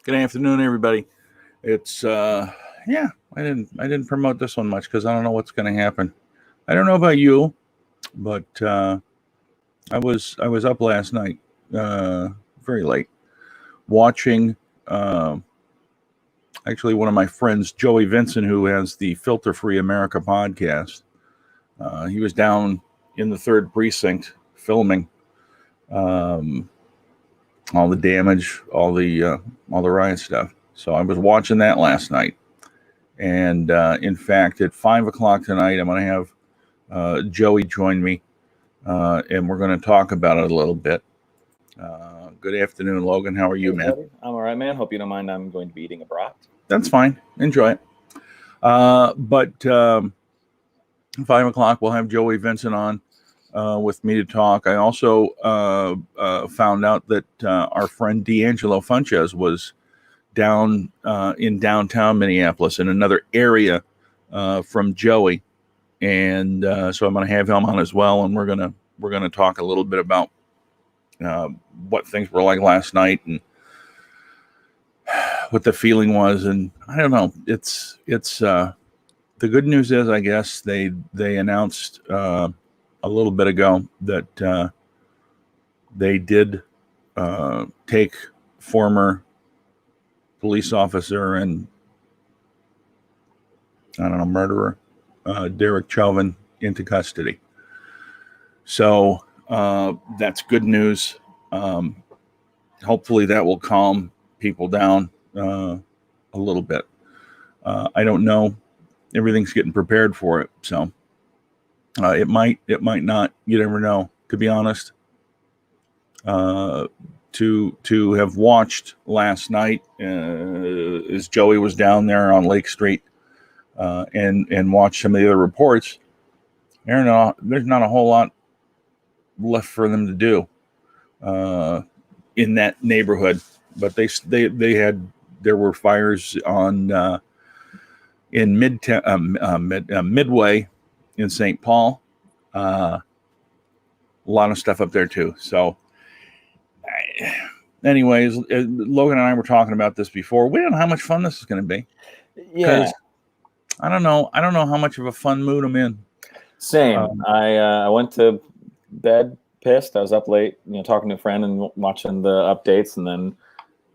Good afternoon, everybody. It's yeah, I didn't promote this one much because I don't know what's going to happen. I don't know about you, but I was up last night, very late, watching actually one of my friends, Joey Vincent, who has the Filter Free America podcast. He was down in the third precinct filming all the damage, all the riot stuff. So I was watching that last night, and in fact, at 5 o'clock tonight, I'm going to have Joey join me, and we're going to talk about it a little bit. Good afternoon, Logan. How are you, man? Buddy. I'm all right, man. Hope you don't mind. I'm going to be eating a brat. That's fine. Enjoy it. But 5 o'clock, we'll have Joey Vincent on with me to talk. I also found out that our friend D'Angelo Funches was down in downtown Minneapolis in another area from Joey, and so I'm going to have him on as well, and we're gonna talk a little bit about what things were like last night and what the feeling was. And I don't know. It's the good news is, I guess they announced a little bit ago that they did take former police officer and murderer Derek Chauvin into custody. So that's good news. Hopefully that will calm people down a little bit. I don't know. Everything's getting prepared for it, so it might not. You never know. To be honest, to have watched last night as Joey was down there on Lake Street and watched some of the other reports. There's not a whole lot left for them to do in that neighborhood, but there were fires on in Midway in St. Paul. A lot of stuff up there too. So anyways, Logan and I were talking about this before. We don't know how much fun this is going to be. Yeah. I don't know how much of a fun mood I'm in. Same. I went to bed pissed. I was up late, talking to a friend and watching the updates, and then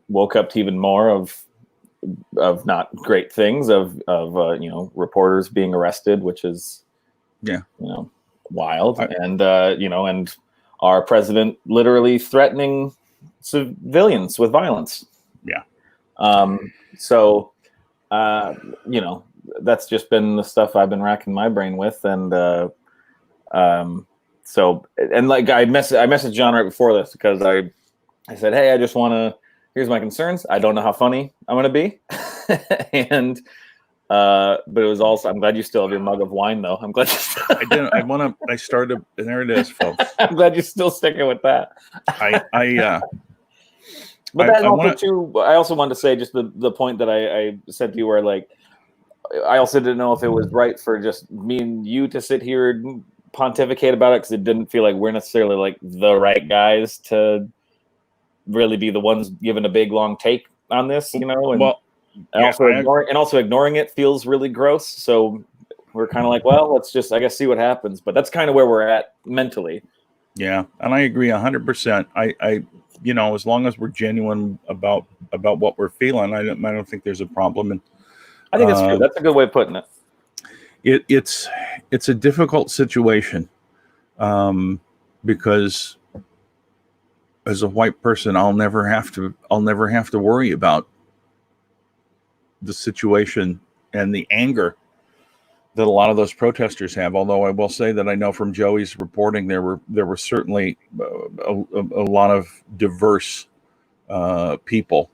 woke up to even more of not great things of reporters being arrested, which is wild, and our president literally threatening civilians with violence. So that's just been the stuff I've been racking my brain with, and like I messaged John right before this because I said, hey, I just want to. Here's my concerns. I don't know how funny I'm going to be. And, but it was also, I'm glad you still have your mug of wine though. I'm glad you still I didn't, I started, and there it is, folks. I'm glad you're still sticking with that. But that I also wanted to say just the point that I said to you where, like, I also didn't know if it was right for just me and you to sit here and pontificate about it, because it didn't feel like we're necessarily like the right guys to really be the ones giving a big long take on this, and also ignoring it feels really gross. So we're kind of like, well, let's just, I guess, see what happens. But that's kind of where we're at mentally. Yeah, and I agree 100%. I as long as we're genuine about what we're feeling, I don't think there's a problem. And I think that's true. That's a good way of putting it. It's a difficult situation because as a white person, I'll never have to worry about the situation and the anger that a lot of those protesters have. Although I will say that I know from Joey's reporting, there were certainly a lot of diverse people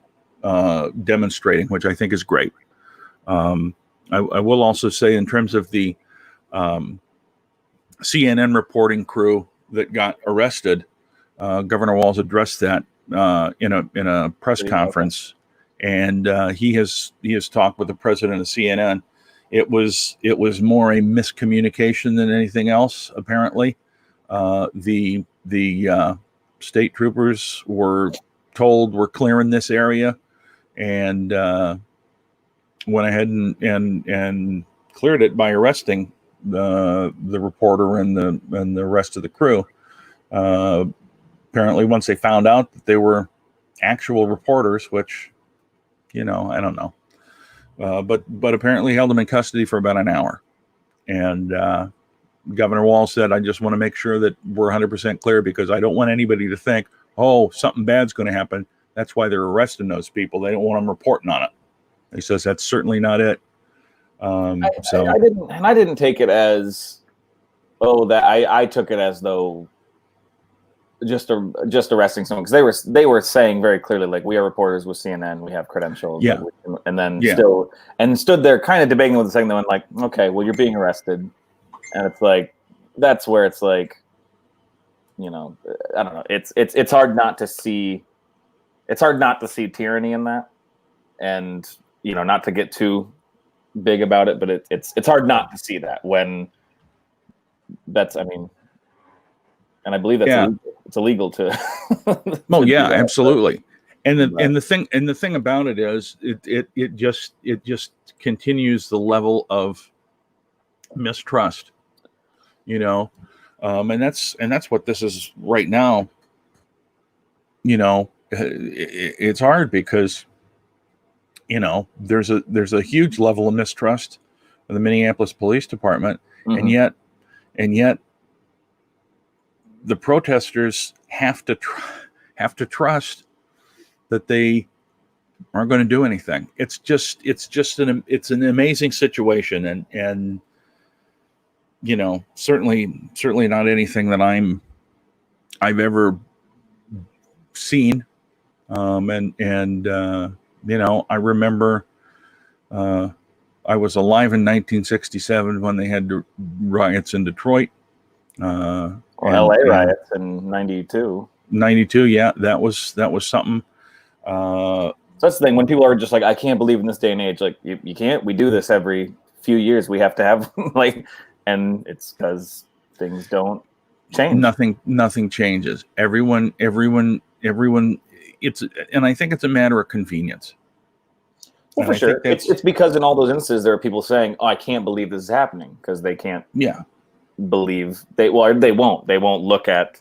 demonstrating, which I think is great. I will also say, in terms of the CNN reporting crew that got arrested, Governor Walz addressed that in a press conference, and he has talked with the president of CNN. It was more a miscommunication than anything else. Apparently, the state troopers were told we're clearing this area, and went ahead and cleared it by arresting the reporter and the rest of the crew. Apparently, once they found out that they were actual reporters, which, I don't know, but apparently held them in custody for about an hour. And Governor Wall said, "I just want to make sure that we're 100% clear, because I don't want anybody to think, oh, something bad's going to happen. That's why they're arresting those people. They don't want them reporting on it." He says that's certainly not it. I didn't take it as, I took it as though just arresting someone, because they were saying very clearly, like, we are reporters with CNN, we have credentials, yeah, and then stood there kind of debating with the second one, like, okay, well, you're being arrested, and it's like, that's where it's like, I don't know, it's hard not to see, tyranny in that, and not to get too big about it, but it's hard not to see that when that's, and I believe that's it's illegal to. Oh yeah, absolutely. And the thing about it is, it just continues the level of mistrust, and that's what this is right now. It's hard because there's a huge level of mistrust of the Minneapolis Police Department, and yet the protesters have to trust that they aren't going to do anything. It's an amazing situation, and certainly not anything that I've ever seen. I remember I was alive in 1967 when they had the riots in Detroit. LA riots in 92. 92, yeah, that was something. So that's the thing, when people are just like, I can't believe in this day and age, like, you can't. We do this every few years. We have to have and it's because things don't change. Nothing changes. Everyone. And I think it's a matter of convenience. Well, for sure, it's because in all those instances there are people saying, "Oh, I can't believe this is happening," because they can't. Yeah. Believe they won't look at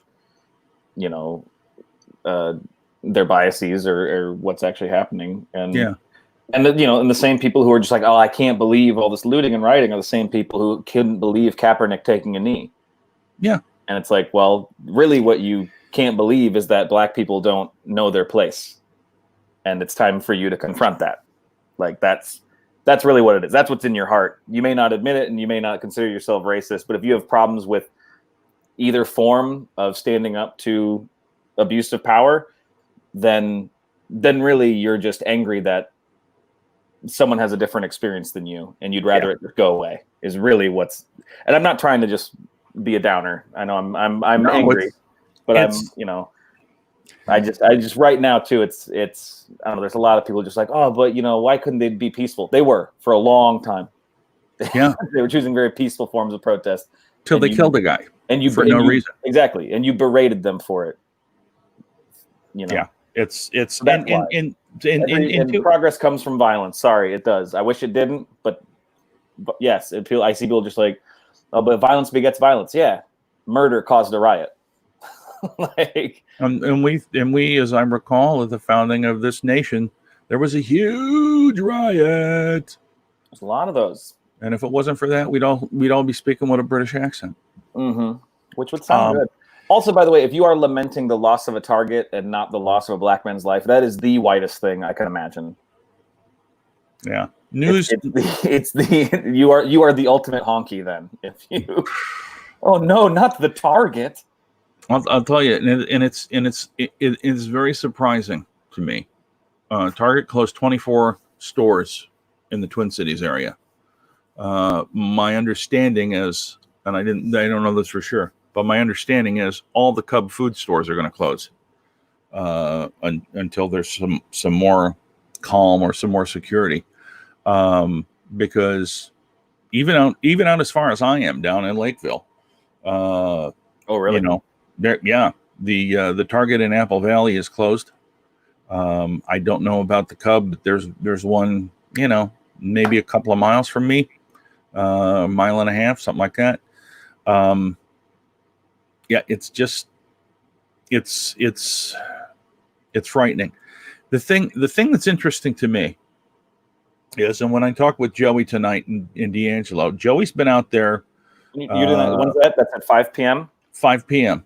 their biases or what's actually happening, and the same people who are just like, oh, I can't believe all this looting and rioting, are the same people who couldn't believe Kaepernick taking a knee. And it's like, well, really what you can't believe is that black people don't know their place, and it's time for you to confront that. Like, that's really what it is. That's what's in your heart. You may not admit it, and you may not consider yourself racist, but if you have problems with either form of standing up to abuse of power, then really you're just angry that someone has a different experience than you, and you'd rather it go away, is really what's. And I'm not trying to just be a downer. I know I'm angry, but I just right now too, it's I don't know, there's a lot of people just like, oh, but why couldn't they be peaceful? They were for a long time. Yeah. They were choosing very peaceful forms of protest till they killed the guy, and you for no reason. Exactly. And you berated them for it. Yeah. It's and progress comes from violence. Sorry, it does. I wish it didn't, but yes, I see people just like, oh, but violence begets violence. Yeah. Murder caused a riot. And we, as I recall, at the founding of this nation, there was a huge riot. There's a lot of those. And if it wasn't for that, we'd all be speaking with a British accent. Which would sound good. Also, by the way, if you are lamenting the loss of a target and not the loss of a black man's life, that is the whitest thing I can imagine. Yeah. News. You are the ultimate honky then. If you. Oh no, not the target. I'll tell you, and it's very surprising to me. Target closed 24 stores in the Twin Cities area. My understanding is, and I don't know this for sure, but my understanding is all the Cub food stores are going to close until there's some more calm or some more security. Because even out as far as I am down in Lakeville. Oh really? The Target in Apple Valley is closed. I don't know about the Cub, but there's one, maybe a couple of miles from me, a mile and a half, something like that. Yeah, it's just it's frightening. The thing that's interesting to me is, and when I talked with Joey tonight in D'Angelo, Joey's been out there. You doing that? When's that? That's at 5 p.m. 5 p.m.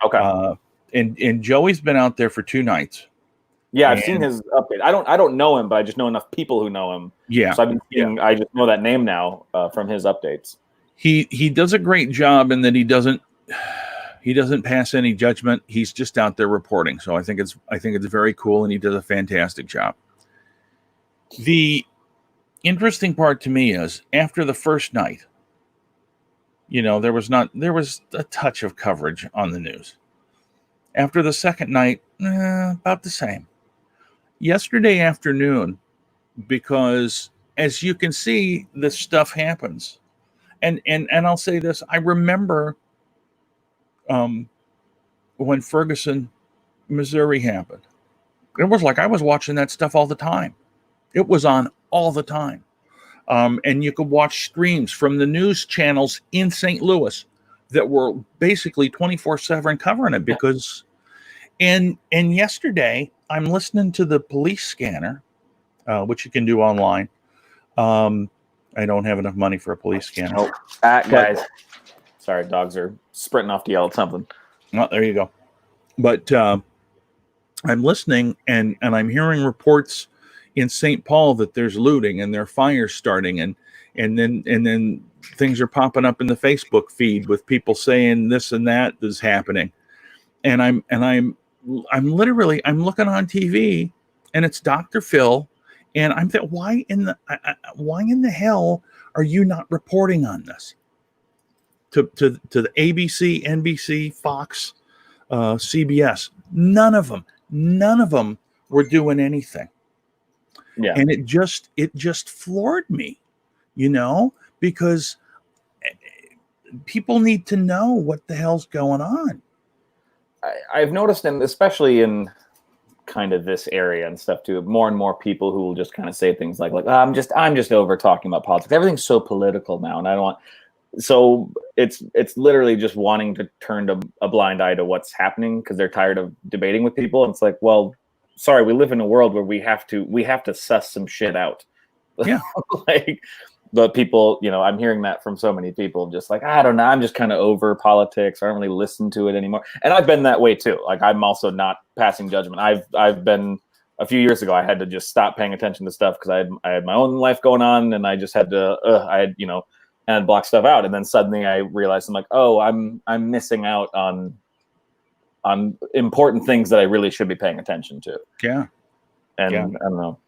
Okay. And Joey's been out there for 2 nights. Yeah, I've seen his update. I don't know him, but I just know enough people who know him. Yeah. So I've been seeing. I just know that name now from his updates. He does a great job in that he doesn't pass any judgment. He's just out there reporting. So I think it's very cool, and he does a fantastic job. The interesting part to me is after the first night, there was a touch of coverage on the news. After the second night, about the same. Yesterday afternoon, because as you can see, this stuff happens. And I'll say this, I remember when Ferguson, Missouri happened. It was like I was watching that stuff all the time. It was on all the time. And you could watch streams from the news channels in St. Louis that were basically 24/7 covering it because and yesterday I'm listening to the police scanner, which you can do online. I don't have enough money for a police scanner. Oh, guys. Sorry, dogs are sprinting off to yell at something. Oh, there you go. But I'm listening and I'm hearing reports in St. Paul that there's looting and there are fires starting and then things are popping up in the Facebook feed with people saying this and that is happening. And I'm literally looking on TV and it's Dr. Phil and I'm thinking, why in the hell are you not reporting on this to the ABC, NBC, Fox, CBS? None of them were doing anything. Yeah. And it just floored me, because people need to know what the hell's going on. I've noticed, and especially in kind of this area and stuff too, more and more people who will just kind of say things like I'm just over talking about politics. Everything's so political now, and I don't want. So it's literally just wanting to turn a blind eye to what's happening because they're tired of debating with people. And it's like, well, sorry, we live in a world where we have to suss some shit out. Yeah. Like the people, I'm hearing that from so many people, just like, I don't know, I'm just kind of over politics. I don't really listen to it anymore. And I've been that way too. Like I'm also not passing judgment. I've been a few years ago, I had to just stop paying attention to stuff because I had my own life going on and I just had to, and I'd block stuff out. And then suddenly I realized I'm like, oh, I'm missing out on important things that I really should be paying attention to. Yeah. And yeah. I don't know.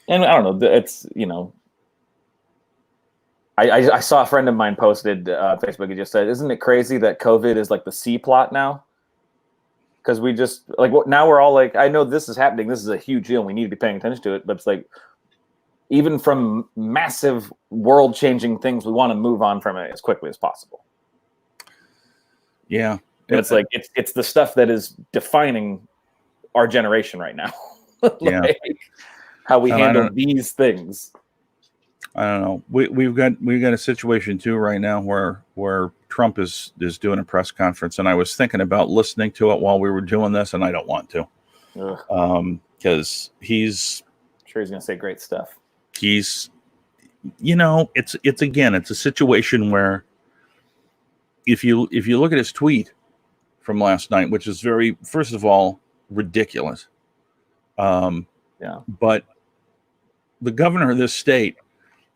And I don't know. It's, I saw a friend of mine posted on Facebook. He just said, isn't it crazy that COVID is like the C plot now? Because we just now we're all like, I know this is happening. This is a huge deal. And we need to be paying attention to it. But it's like, even from massive world changing things, we want to move on from it as quickly as possible. Yeah. And it's like, it's the stuff that is defining our generation right now. Yeah. How we handle these things. I don't know. We've got a situation too right now where Trump is doing a press conference, and I was thinking about listening to it while we were doing this, and I don't want to, because he's sure he's going to say great stuff. He's, it's a situation where if you look at his tweet from last night, which is first of all ridiculous, yeah, but the governor of this state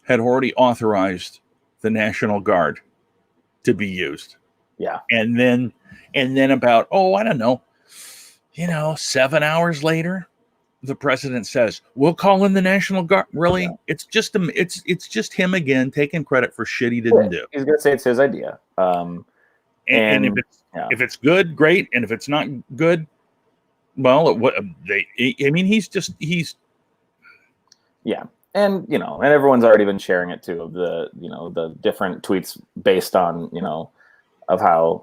had already authorized the National Guard to be used. Yeah. And then about, I don't know, 7 hours later, the president says, we'll call in the National Guard. Really? Yeah. It's just him again, taking credit for shit he didn't do. He's going to say it's his idea. And if it's good, great. And if it's not good, well, he's yeah. And, and everyone's already been sharing it too, of the different tweets based on, of how,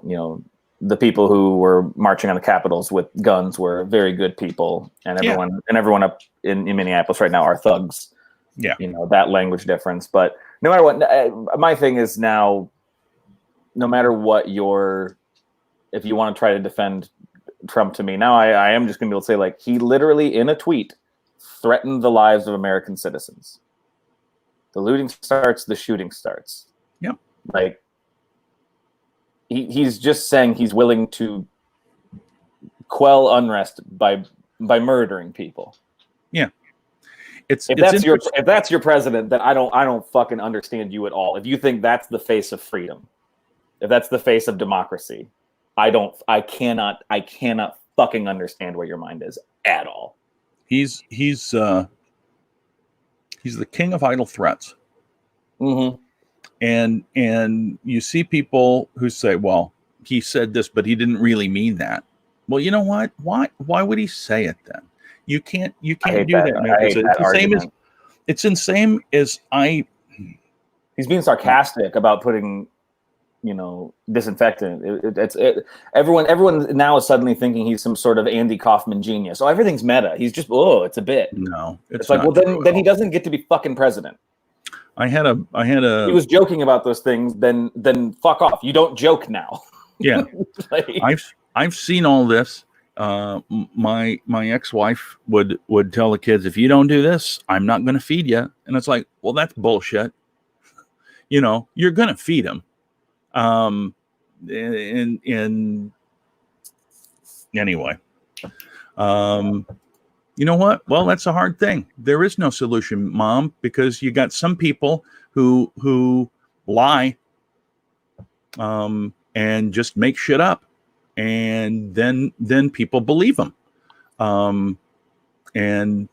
the people who were marching on the Capitals with guns were very good people, and everyone up in Minneapolis right now are thugs. Yeah, that language difference. But no matter what, my thing is now, no matter what if you want to try to defend Trump to me, now I am just going to be able to say, like, he literally in a tweet threatened the lives of American citizens. The looting starts, the shooting starts. Yep. Like, he's just saying he's willing to quell unrest by murdering people. Yeah. If that's your president, then I don't fucking understand you at all. If you think that's the face of freedom, if that's the face of democracy, I cannot fucking understand where your mind is at all. He's the king of idle threats. Mm-hmm. And you see people who say, well, he said this, but he didn't really mean that. Well, you know what? Why would he say it then? You can't do that. Man. It's insane as he's being sarcastic about putting, disinfectant. Everyone now is suddenly thinking he's some sort of Andy Kaufman genius. So everything's meta. He's just, it's a bit. No, it's like, well, then he doesn't get to be fucking president. I had a. He was joking about those things. Then fuck off. You don't joke now. Yeah, I've seen all this. My ex-wife would tell the kids, if you don't do this, I'm not going to feed you. And it's like, well, that's bullshit. You're going to feed them. And anyway, you know what? Well, that's a hard thing. There is no solution, Mom, because you got some people who lie, and just make shit up. And then people believe them. And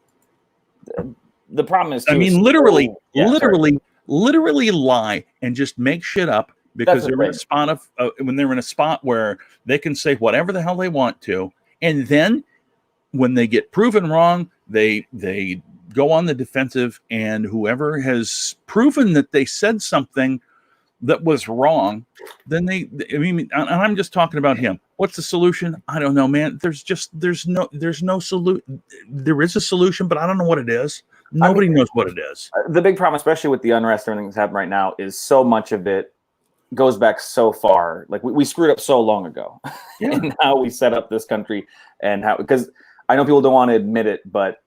the problem is, literally lie and just make shit up because they're in a spot when they're in a spot where they can say whatever the hell they want to. And then when they get proven wrong, they go on the defensive, and whoever has proven that they said something that was wrong, then and I'm just talking about him. What's the solution? I don't know, man. There's no solution. There is a solution, but I don't know what it is. Nobody knows what it is. The big problem, especially with the unrest and everything that's happening right now, is so much of it goes back so far. Like we screwed up so long ago, and how we set up this country, and because I know people don't want to admit it, but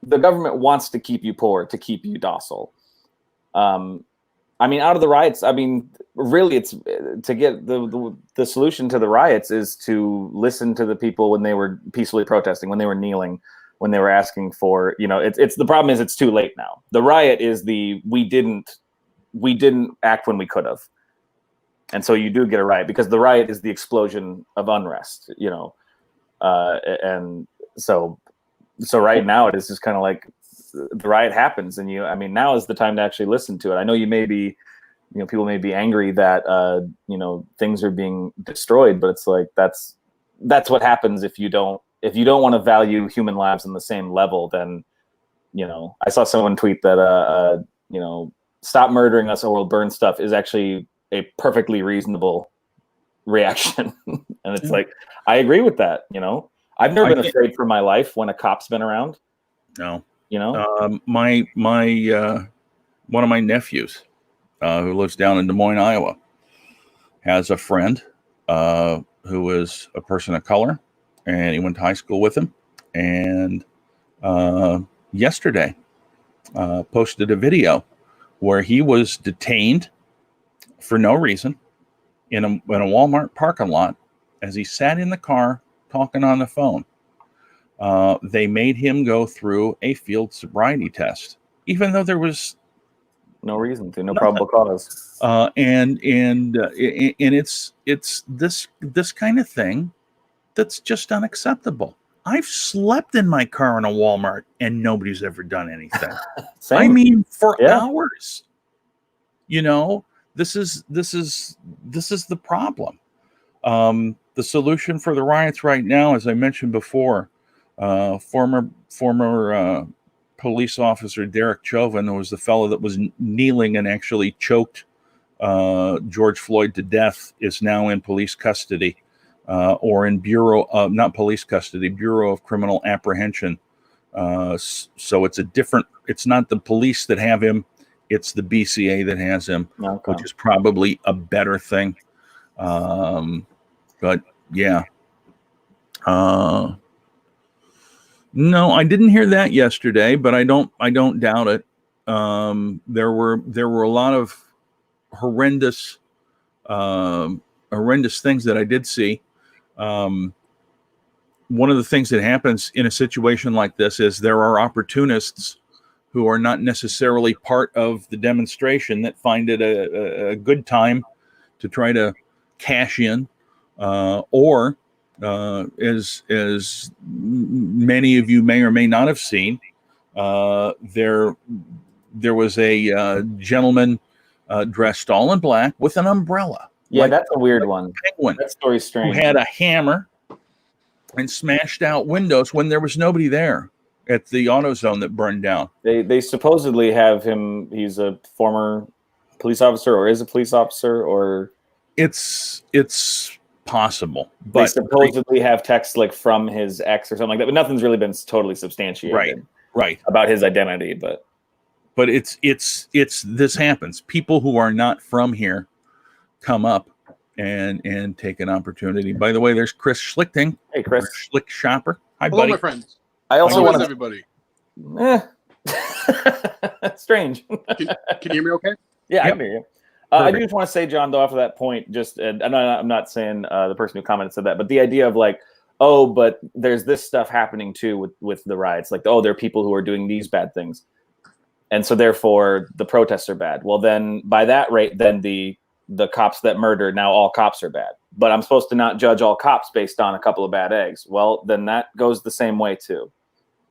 the government wants to keep you poor, to keep you docile. Out of the riots, really, it's to get the solution to the riots is to listen to the people when they were peacefully protesting, when they were kneeling, when they were asking for, it's the problem is it's too late now. The riot is we didn't act when we could have. And so you do get a riot because the riot is the explosion of unrest, and so right now it is just kind of like the riot happens, and now is the time to actually listen to it. I know you may be, people may be angry that things are being destroyed, but it's like that's what happens if you don't want to value human lives on the same level. Then I saw someone tweet that stop murdering us or we'll burn stuff is actually a perfectly reasonable reaction. And it's like, I agree with that. I've never been afraid for my life when a cop's been around. No. My one of my nephews, who lives down in Des Moines, Iowa, has a friend who is a person of color, and he went to high school with him. And yesterday, posted a video where he was detained for no reason in a Walmart parking lot as he sat in the car talking on the phone. They made him go through a field sobriety test, even though there was no reason to, no probable cause. And it's this kind of thing that's just unacceptable. I've slept in my car in a Walmart and nobody's ever done anything. For hours. This is the problem. The solution for the riots right now, as I mentioned before, former police officer Derek Chauvin, who was the fellow that was kneeling and actually choked George Floyd to death, is now in police custody or in not police custody, Bureau of Criminal Apprehension. So it's not the police that have him, it's the BCA that has him, Okay. which is probably a better thing. But yeah. No, I didn't hear that yesterday, but I don't doubt it. There were a lot of horrendous things that I did see. One of the things that happens in a situation like this is there are opportunists who are not necessarily part of the demonstration that find it a good time to try to cash in, or as many of you may or may not have seen, there was a gentleman dressed all in black with an umbrella. Yeah, that's a weird one. Penguin. That story's strange. Who had a hammer and smashed out windows when there was nobody there at the AutoZone that burned down. They supposedly have him. He's a former police officer, or is a police officer, or it's possible. But they supposedly have texts like from his ex or something like that, but nothing's really been totally substantiated. Right. About his identity, but it's this happens. People who are not from here come up and take an opportunity. By the way, there's Chris Schlichting. Hey, Chris. Schlick Shopper. Hi, hello, buddy. my friends. I also want everybody. Strange. Can you hear me okay? Yeah, Yep. I can hear you. I do just want to say, John, though, off of that point, just I'm not saying the person who commented said that, but the idea of like, oh, but there's this stuff happening too with the riots. Like, oh, there are people who are doing these bad things, and so therefore the protests are bad. Well, then by that rate, then the cops that murder, now all cops are bad. But I'm supposed to not judge all cops based on a couple of bad eggs. Well, then that goes the same way too.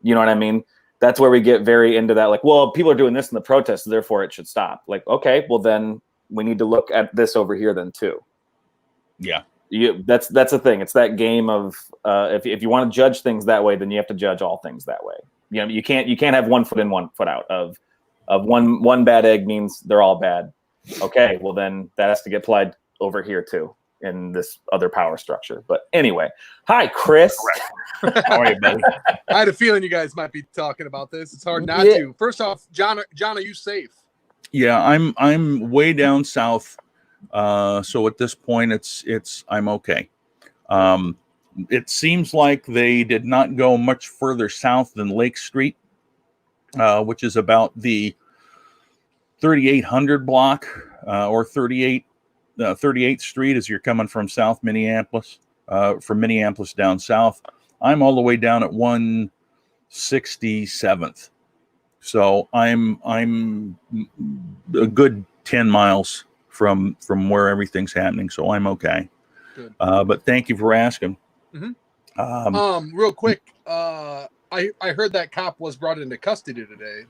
You know what I mean? That's where we get very into that. Like, well, people are doing this in the protests, therefore it should stop. Like, okay, well then we need to look at this over here then too. Yeah. That's the thing. It's that game of if you want to judge things that way, then you have to judge all things that way. You know, you can't have 1 foot in, 1 foot out of one bad egg means they're all bad. Okay, well then that has to get applied over here too in this other power structure. But anyway, hi Chris. How are you, buddy? I had a feeling you guys might be talking about this. It's hard not to. First off, John, are you safe? Yeah, I'm way down south. So at this point, I'm okay. It seems like they did not go much further south than Lake Street, which is about the 3800 block or 38th Street as you're coming from South Minneapolis, from Minneapolis down south. I'm all the way down at 167th. So I'm a good 10 miles from where everything's happening. So I'm okay. Good. But thank you for asking. Mm-hmm. Real quick, I heard that cop was brought into custody today.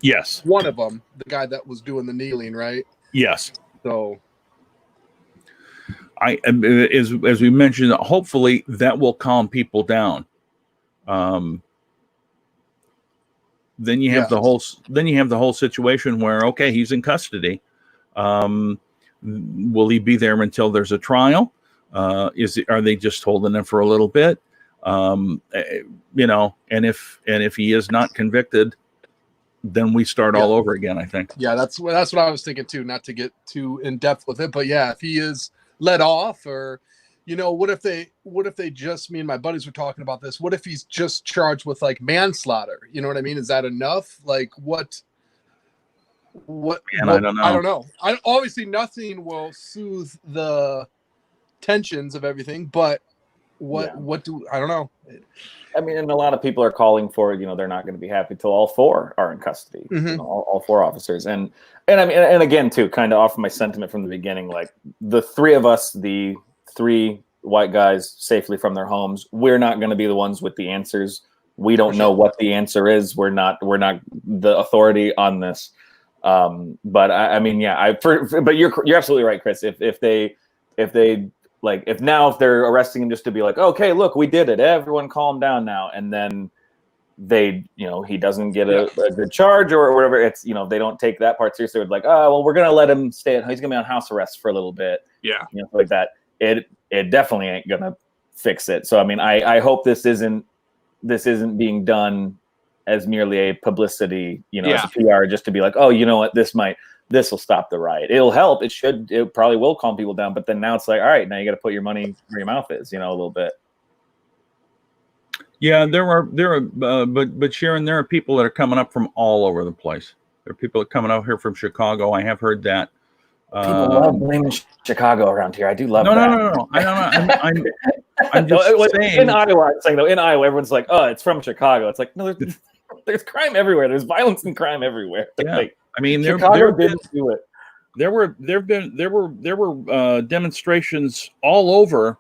Yes. One of them, the guy that was doing the kneeling, right? Yes. So as we mentioned, hopefully that will calm people down. Then you have the whole situation where, okay, he's in custody. Will he be there until there's a trial? Are they just holding him for a little bit? And if he is not convicted, then we start all over again, I think. Yeah, that's what I was thinking too, not to get too in depth with it, but yeah, if he is let off, or what if they just, me and my buddies were talking about this, what if he's just charged with like manslaughter? You know what I mean? Is that enough? Like what Man, I don't know. I don't know. Obviously nothing will soothe the tensions of everything, but I don't know. I mean, and a lot of people are calling for, they're not going to be happy till all four are in custody, Mm-hmm. all four officers. And I mean, and again, too, kind of off my sentiment from the beginning, like the three of us, the three white guys safely from their homes, we're not going to be the ones with the answers. We don't know what the answer is. We're not the authority on this. But I mean, yeah, but you're absolutely right, Chris. If they're arresting him just to be like, okay, look, we did it, everyone calm down now, and then he doesn't get a good charge or whatever, it's they don't take that part seriously. It's like, oh well, we're gonna let him stay he's gonna be on house arrest for a little bit, like that. It definitely ain't gonna fix it. So I mean, I hope this isn't being done as merely a publicity, as a PR, just to be like, oh, you know what, this will stop the riot. It'll help. It probably will calm people down. But then now it's like, all right, now you got to put your money where your mouth is, a little bit. Yeah, but Sharon, there are people that are coming up from all over the place. There are people that are coming out here from Chicago. I have heard that. People love blaming Chicago around here. I do love that. No. I'm just saying. In Iowa, I'm saying though, in Iowa, everyone's like, oh, it's from Chicago. It's like, no, there's crime everywhere. There's violence and crime everywhere. Yeah. Like, I mean, Chicago didn't do it. There were demonstrations all over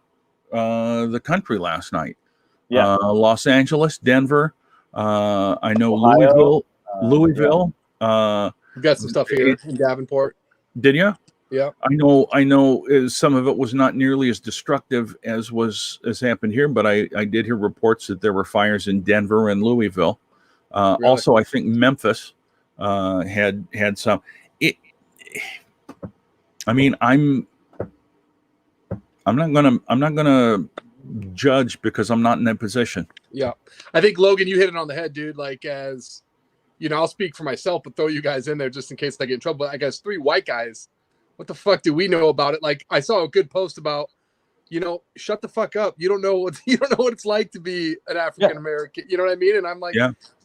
the country last night. Yeah, Los Angeles, Denver. I know Ohio, Louisville. We've got some stuff here in Davenport. Did you? Yeah. I know. Some of it was not nearly as destructive as happened here, but I did hear reports that there were fires in Denver and Louisville. Really? Also, I think Memphis had some. I mean, I'm not gonna judge because I'm not in that position. Yeah, I think Logan, you hit it on the head, dude. Like, as I'll speak for myself, but throw you guys in there just in case I get in trouble. But I guess 3 white guys. What the fuck do we know about it? Like, I saw a good post about, shut the fuck up. You don't know what it's like to be an African American. You know what I mean? And I'm like,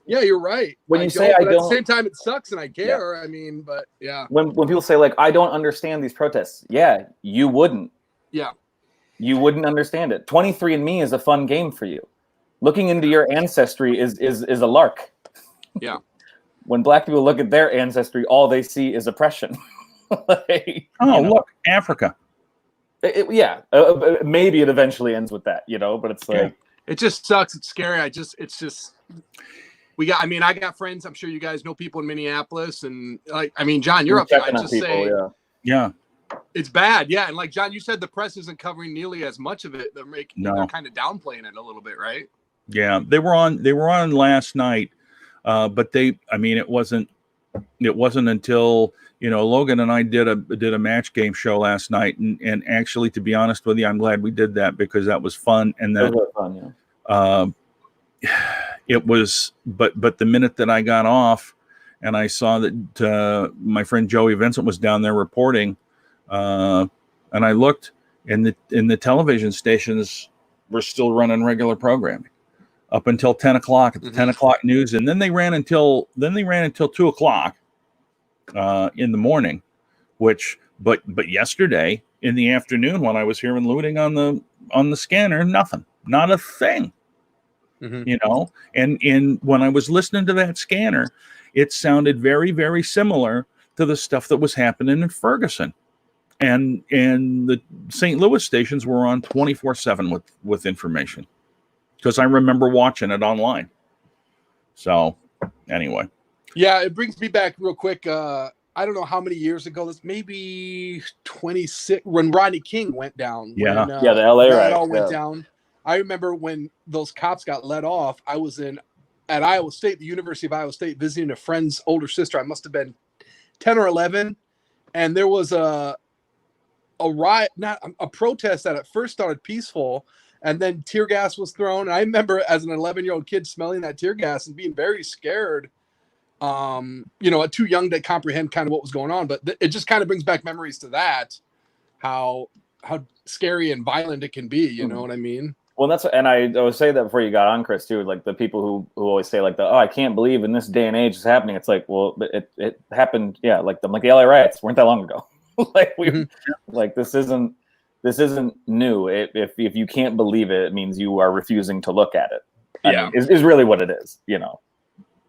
yeah, you're right. When you say at the same time, it sucks and I care. I mean, but yeah. When people say like, I don't understand these protests. Yeah, you wouldn't. Yeah. You wouldn't understand it. 23andMe is a fun game for you. Looking into your ancestry is a lark. Yeah. When Black people look at their ancestry, all they see is oppression. Look, Africa. Maybe it eventually ends with that, but it's like it just sucks. It's scary. I got friends. I'm sure you guys know people in Minneapolis, and John, you're up there. I just say, yeah, it's bad. Yeah, and like John, you said, the press isn't covering nearly as much of it. They're kind of downplaying it a little bit, right? Yeah, they were on last night, but it wasn't until Logan and I did a match game show last night, and actually, to be honest with you, I'm glad we did that because that was fun, and that was fun, yeah. It was, but the minute that I got off, and I saw that my friend Joey Vincent was down there reporting, and I looked, and the television stations were still running regular programming up until 10 o'clock at the 10 o'clock news, and then they ran until 2 o'clock. In the morning, but yesterday in the afternoon when I was hearing looting on the scanner, nothing, not a thing, and when I was listening to that scanner, it sounded very, very similar to the stuff that was happening in Ferguson, and the St. Louis stations were on 24/7 with information because I remember watching it online. So anyway. Yeah, it brings me back real quick. I don't know how many years ago. This maybe 26 when Rodney King went down. Yeah, when, the LA that riot all went down. I remember when those cops got let off. I was at Iowa State, the University of Iowa State, visiting a friend's older sister. I must have been 10 or 11, and there was a riot, not a protest that at first started peaceful, and then tear gas was thrown. And I remember as an 11-year-old kid smelling that tear gas and being very scared. Too young to comprehend kind of what was going on, but it just kind of brings back memories to that, how scary and violent it can be. You know what I mean? Well, and I would say that before you got on, Chris, too, like the people who always say like I can't believe in this day and age is happening. It's like, well, it happened. Yeah. Like the LA riots weren't that long ago. Like this isn't new. If you can't believe it, it means you are refusing to look at it. I mean, is really what it is,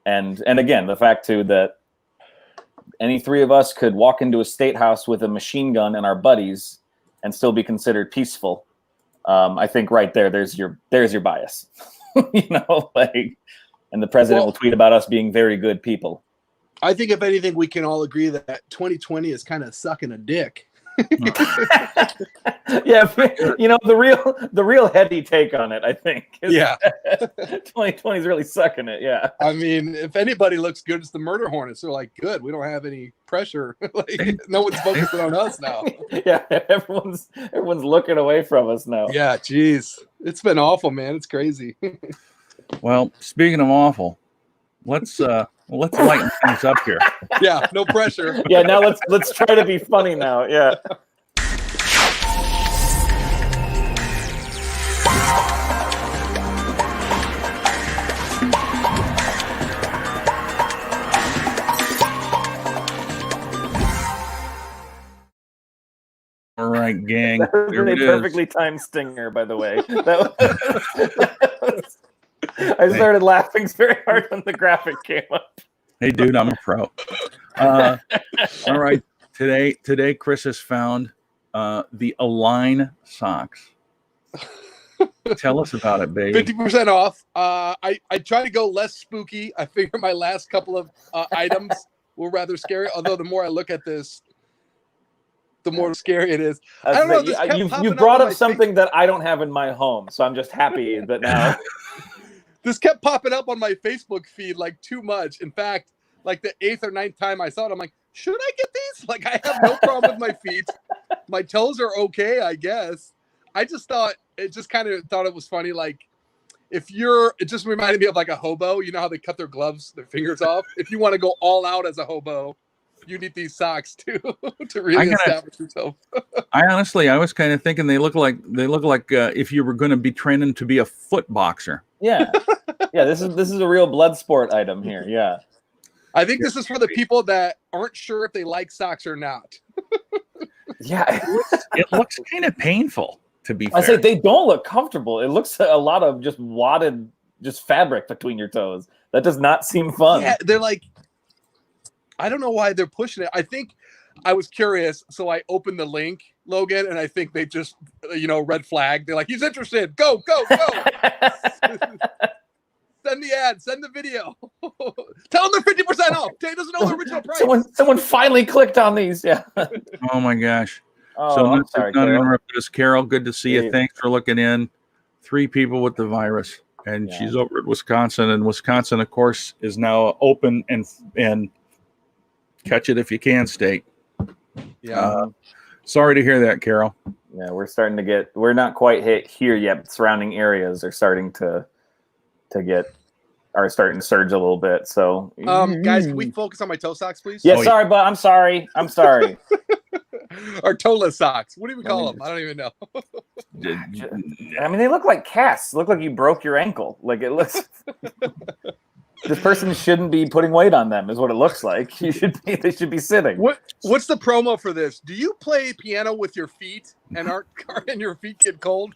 And again, the fact too that any 3 of us could walk into a state house with a machine gun and our buddies and still be considered peaceful. I think right there's your bias, and the president will tweet about us being very good people. I think if anything, we can all agree that 2020 is kind of sucking a dick. Yeah, the real heady take on it, I think. 2020 is really sucking it. Yeah. I mean, if anybody looks good, it's the murder hornets. They're like, good. We don't have any pressure. Like no one's focusing on us now. Yeah, everyone's looking away from us now. Yeah, geez, it's been awful, man. It's crazy. Well, speaking of awful, let's lighten things up here. Yeah, no pressure. Yeah, now let's try to be funny now. Yeah. All right, gang. That was Here a it is. perfectly timed stinger, by the way. I started laughing very hard when the graphic came up. Hey, dude, I'm a pro. All right, today Chris has found the Align socks. Tell us about it, baby. 50% off. I try to go less spooky. I figure my last couple of items were rather scary. Although the more I look at this, the more scary it is. I don't know. You brought up something that I don't have in my home, so I'm just happy that now. This kept popping up on my Facebook feed like too much. In fact, like the 8th or 9th time I saw it, I'm like, should I get these? Like, I have no problem with my feet. My toes are okay, I guess. I just thought it was funny. Like, it just reminded me of like a hobo. You know how they cut their gloves, their fingers off? If you want to go all out as a hobo, you need these socks too to really establish yourself. I was kind of thinking they look like if you were going to be training to be a foot boxer. Yeah, yeah. This is a real blood sport item here. Yeah, I think this is for the people that aren't sure if they like socks or not. Yeah, it looks kind of painful. To be fair, I say they don't look comfortable. It looks a lot of just wadded, just fabric between your toes. That does not seem fun. Yeah, they're like, I don't know why they're pushing it. I think I was curious, so I opened the link, Logan, and I think they just, red flag. They're like, he's interested. Go. Send the ad. Send the video. Tell them they're 50% off. He doesn't know the original price. Someone finally clicked on these. Yeah. Oh my gosh. Oh, So I'm sorry, not Carol. interrupted us, Carol. Good to see you. Yeah. Thanks for looking in. 3 people with the virus, and Yeah. she's over at Wisconsin. And Wisconsin, of course, is now open and catch it if you can state. Yeah. Sorry to hear that, Carol. Yeah, we're not quite hit here yet, but surrounding areas are starting to surge a little bit. So Guys, can we focus on my toe socks, please? yeah, sorry, but I'm sorry. Or toeless socks. What do we call them? I don't even know. I mean, they look like casts. Look like you broke your ankle. Like it looks. This person shouldn't be putting weight on them, is what it looks like. They should be sitting. What's the promo for this? Do you play piano with your feet and your feet get cold?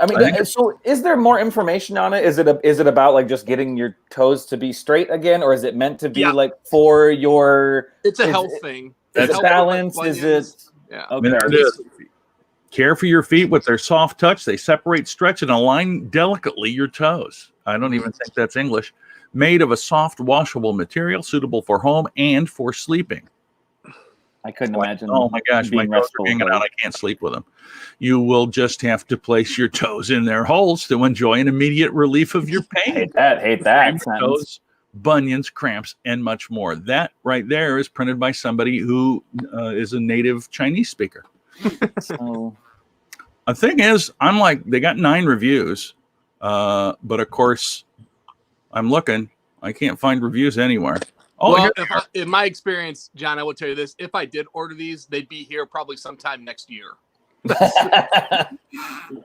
I mean, so is there more information on it? Is it about like just getting your toes to be straight again, or is it meant to be like for your? It's a health thing. Is it balance? Is it? Yeah. Okay. There it is. Care for your feet with their soft touch. They separate, stretch, and align delicately your toes. I don't even think that's English. Made of a soft, washable material suitable for home and for sleeping. I couldn't imagine. Oh my gosh, my being toes restful, are hanging but- out. I can't sleep with them. You will just have to place your toes in their holes to enjoy an immediate relief of your pain. Hate that sentence. Toes, bunions, cramps, and much more. That right there is printed by somebody who is a native Chinese speaker. So, The thing is, they got 9 reviews, but of course, I'm looking. I can't find reviews anywhere. Oh, Well, here- in my experience, John, I will tell you this: if I did order these, they'd be here probably sometime next year.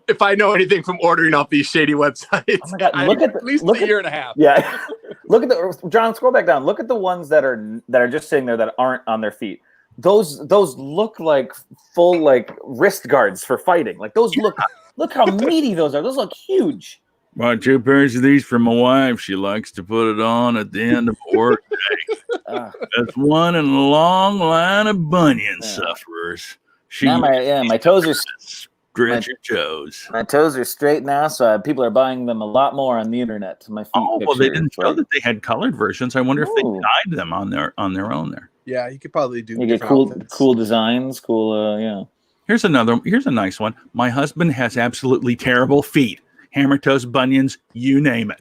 If I know anything from ordering off these shady websites, oh my God, at least a year and a half. Yeah. Look at John, scroll back down. Look at the ones that are just sitting there that aren't on their feet. Those look like full like wrist guards for fighting. Like those look how meaty those are. Those look huge. Bought 2 pairs of these for my wife. She likes to put it on at the end of a work day. That's one in a long line of bunion sufferers. My toes are Stretch your toes. My toes are straight now, so people are buying them a lot more on the internet. My feet. Oh, well, they didn't show like, that they had colored versions. I wonder if they Ooh. dyed them on their own there. Yeah, you could probably do. you get different outfits. cool designs, cool. Yeah. Here's a nice one. My husband has absolutely terrible feet. Hammer toes, bunions, you name it.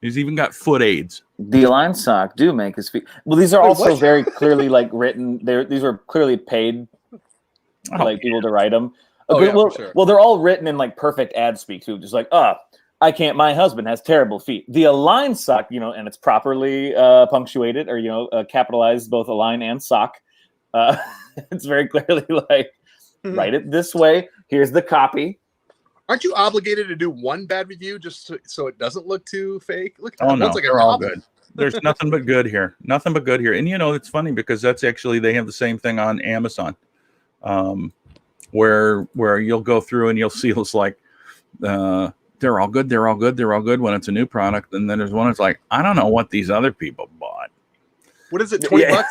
He's even got foot aids. The Align sock do make his feet. Well, these are also what? very clearly like written. These are clearly paid, people to write them. For sure. Well, they're all written in like perfect ad speak too. Just like, I can't. My husband has terrible feet. The Align sock, and it's properly punctuated or capitalized both Align and sock. It's very clearly like, write it this way. Here's the copy. Aren't you obligated to do one bad review just so it doesn't look too fake? Look, Oh no, like they're all good. There's nothing but good here. Nothing but good here. And it's funny because that's actually, they have the same thing on Amazon, where you'll go through and you'll see it's like they're all good, they're all good, they're all good when it's a new product, and then there's one that's like, I don't know what these other people bought. What is it? $20?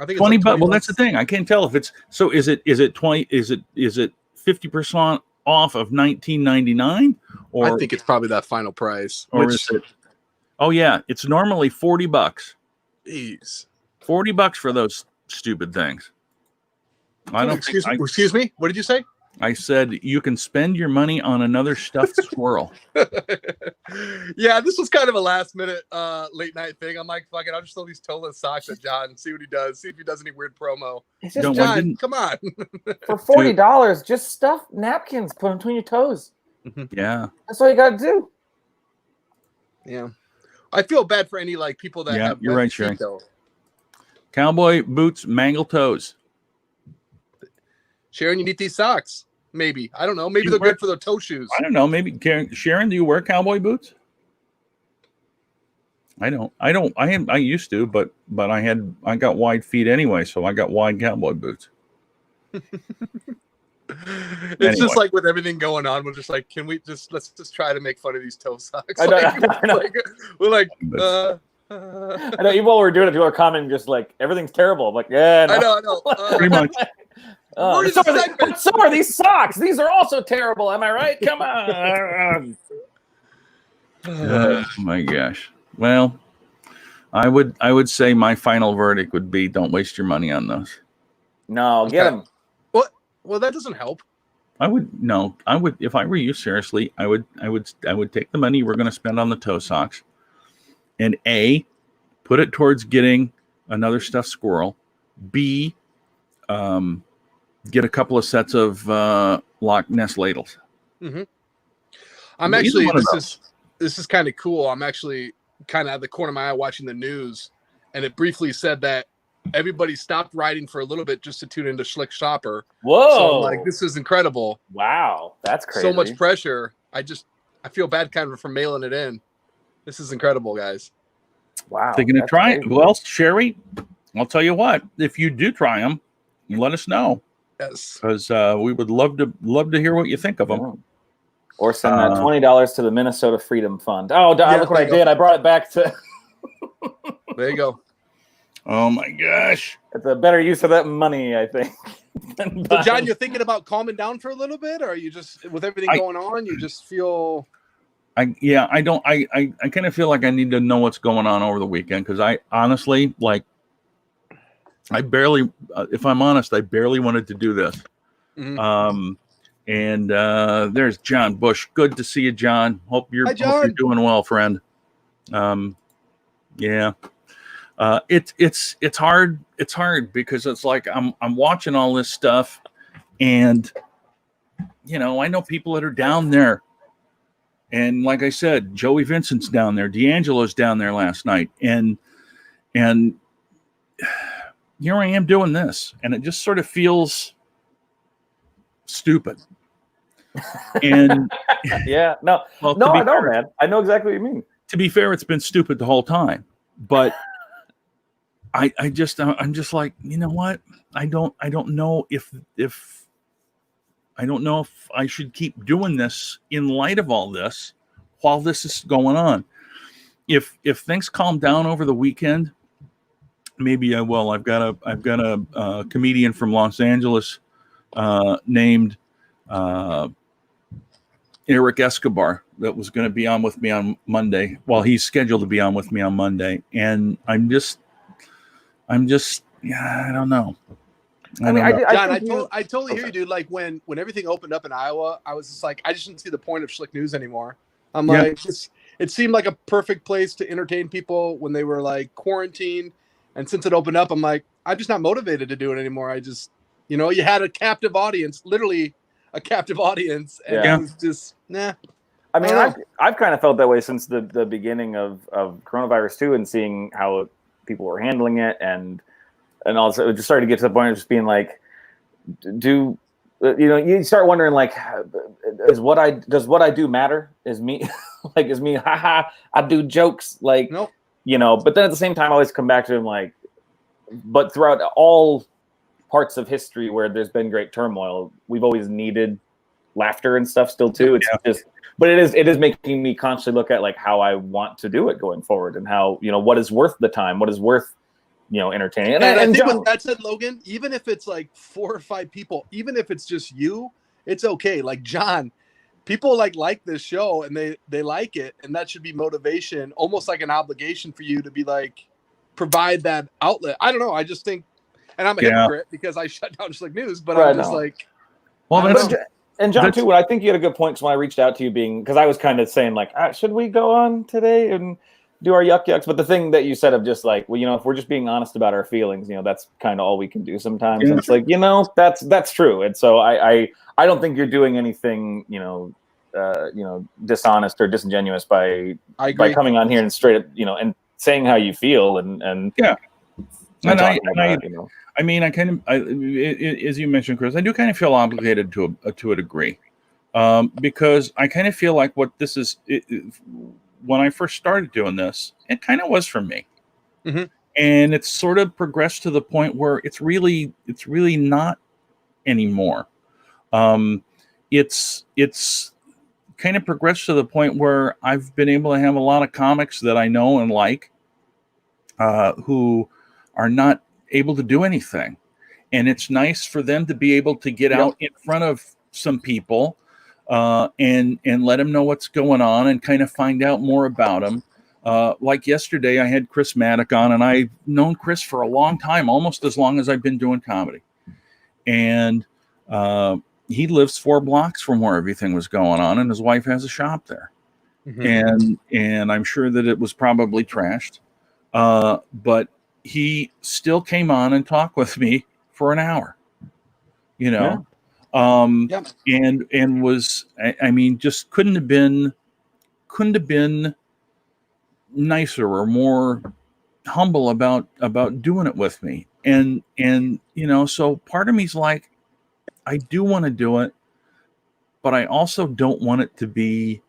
I think it's 20 like bucks. Well, that's the thing. I can't tell if it's so. Is it 20? Is it 50% off of $19.99? Or I think it's probably that final price. Or is it? Oh yeah, it's normally $40. Jeez, $40 for those stupid things. I don't. Excuse me. What did you say? I said you can spend your money on another stuffed squirrel. Yeah, this was kind of a last minute late night thing. I'm like, fuck it, I'll just throw these toeless socks at John and see what he does. See if he does any weird promo. It's just, John, come on. For $40, just stuff napkins, put them between your toes. Yeah. That's all you got to do. Yeah. I feel bad for any people that have you're right, feet, though. Cowboy boots, mangle toes. Sharon, you need these socks. Maybe. I don't know. Maybe they're good for the toe shoes. I don't know. Maybe Sharon, do you wear cowboy boots? I don't. I used to, but I got wide feet anyway, so I got wide cowboy boots. It's just like with everything going on, we're just like, let's just try to make fun of these toe socks. I know. We're like, I know. Even while we're doing it, people are commenting just like everything's terrible. I'm like, yeah, no. I know. Pretty much. So are these socks. These are also terrible. Am I right? Come on. Oh my gosh. Well, I would say my final verdict would be don't waste your money on those. No, get them. What? Well, that doesn't help. I would if I were you, seriously, I would take the money we're going to spend on the toe socks and A, put it towards getting another stuffed squirrel. B, get a couple of sets of Loch Ness ladles. Mm-hmm. I'm actually this is kind of cool. I'm actually kind of at the corner of my eye watching the news, and it briefly said that everybody stopped riding for a little bit just to tune into Schlick Shopper. Whoa! So I'm like, this is incredible. Wow, that's crazy. So much pressure. I feel bad kind of for mailing it in. This is incredible, guys. Wow. They're going to try it. Well, Sherry, I'll tell you what. If you do try them, let us know. Yes, because we would love to hear what you think of them. Or send that $20 to the Minnesota Freedom Fund. Oh, look what I did! I brought it back to. There you go. Oh my gosh! It's a better use of that money, I think. So, John, you're thinking about calming down for a little bit, or are you just with everything going on, you just feel? I kind of feel like I need to know what's going on over the weekend because I honestly I barely, if I'm honest, I barely wanted to do this. Mm-hmm. And there's John Bush. Good to see you, John. Hope you're doing well, friend. Yeah. It's hard. It's hard because it's like I'm watching all this stuff, and I know people that are down there. And like I said, Joey Vincent's down there. D'Angelo's down there last night, and here I am doing this, and it just sort of feels stupid. And yeah, no, I know, man. I know exactly what you mean. To be fair, it's been stupid the whole time, but I'm just like, you know what? I don't know if I should keep doing this in light of all this while this is going on. If things calm down over the weekend, maybe I will. I've got a comedian from Los Angeles named Eric Escobar that was going to be on with me on Monday. Well, he's scheduled to be on with me on Monday, and I'm just I don't know. I totally hear you, dude. Like when everything opened up in Iowa, I was just like, I just didn't see the point of Schlick News anymore. I'm like, it seemed like a perfect place to entertain people when they were like quarantined. And since it opened up, I'm like, I'm just not motivated to do it anymore. I just, you had a captive audience, literally a captive audience, and Yeah. it was just nah. I mean, I don't I've kind of felt that way since the beginning of coronavirus too, and seeing how people were handling it, and also it just started to get to the point of just being like, you start wondering like, does what I do matter? Is me haha, I do jokes like, Nope. But then at the same time I always come back to him like, but throughout all parts of history where there's been great turmoil, we've always needed laughter and stuff still too. It's just, but it is making me constantly look at like how I want to do it going forward, and how, what is worth the time, what is worth, entertaining. And I think John, what that said, Logan, even if it's like 4 or 5 people, even if it's just you, it's okay. Like John, people like this show and they like it, and that should be motivation, almost like an obligation for you to be like, provide that outlet. I don't know. I just think, and I'm a hypocrite because I shut down Schlichting News, but I'm just like, well, and John too. I think you had a good point. So when I reached out to you, because I was kind of saying like, should we go on today and do our yucks? But the thing that you said of just like, well, if we're just being honest about our feelings, that's kind of all we can do sometimes. And it's like, that's true. And so I don't think you're doing anything, dishonest or disingenuous by coming on here and straight up, and saying how you feel and yeah. And I mean, as you mentioned, Chris, I do kind of feel obligated to a degree, because I kind of feel like what this is. When I first started doing this, it kind of was for me, mm-hmm. and it's sort of progressed to the point where it's really not anymore. It's kind of progressed to the point where I've been able to have a lot of comics that I know and like, who are not able to do anything, and it's nice for them to be able to get out in front of some people, and let them know what's going on and kind of find out more about them. Like yesterday, I had Chris Maddock on, and I've known Chris for a long time, almost as long as I've been doing comedy, and he lives 4 blocks from where everything was going on, and his wife has a shop there, and I'm sure that it was probably trashed, but he still came on and talked with me for an hour, and was, I mean, just couldn't have been nicer or more humble about doing it with me. And so part of me's like, I do want to do it, but I also don't want it to be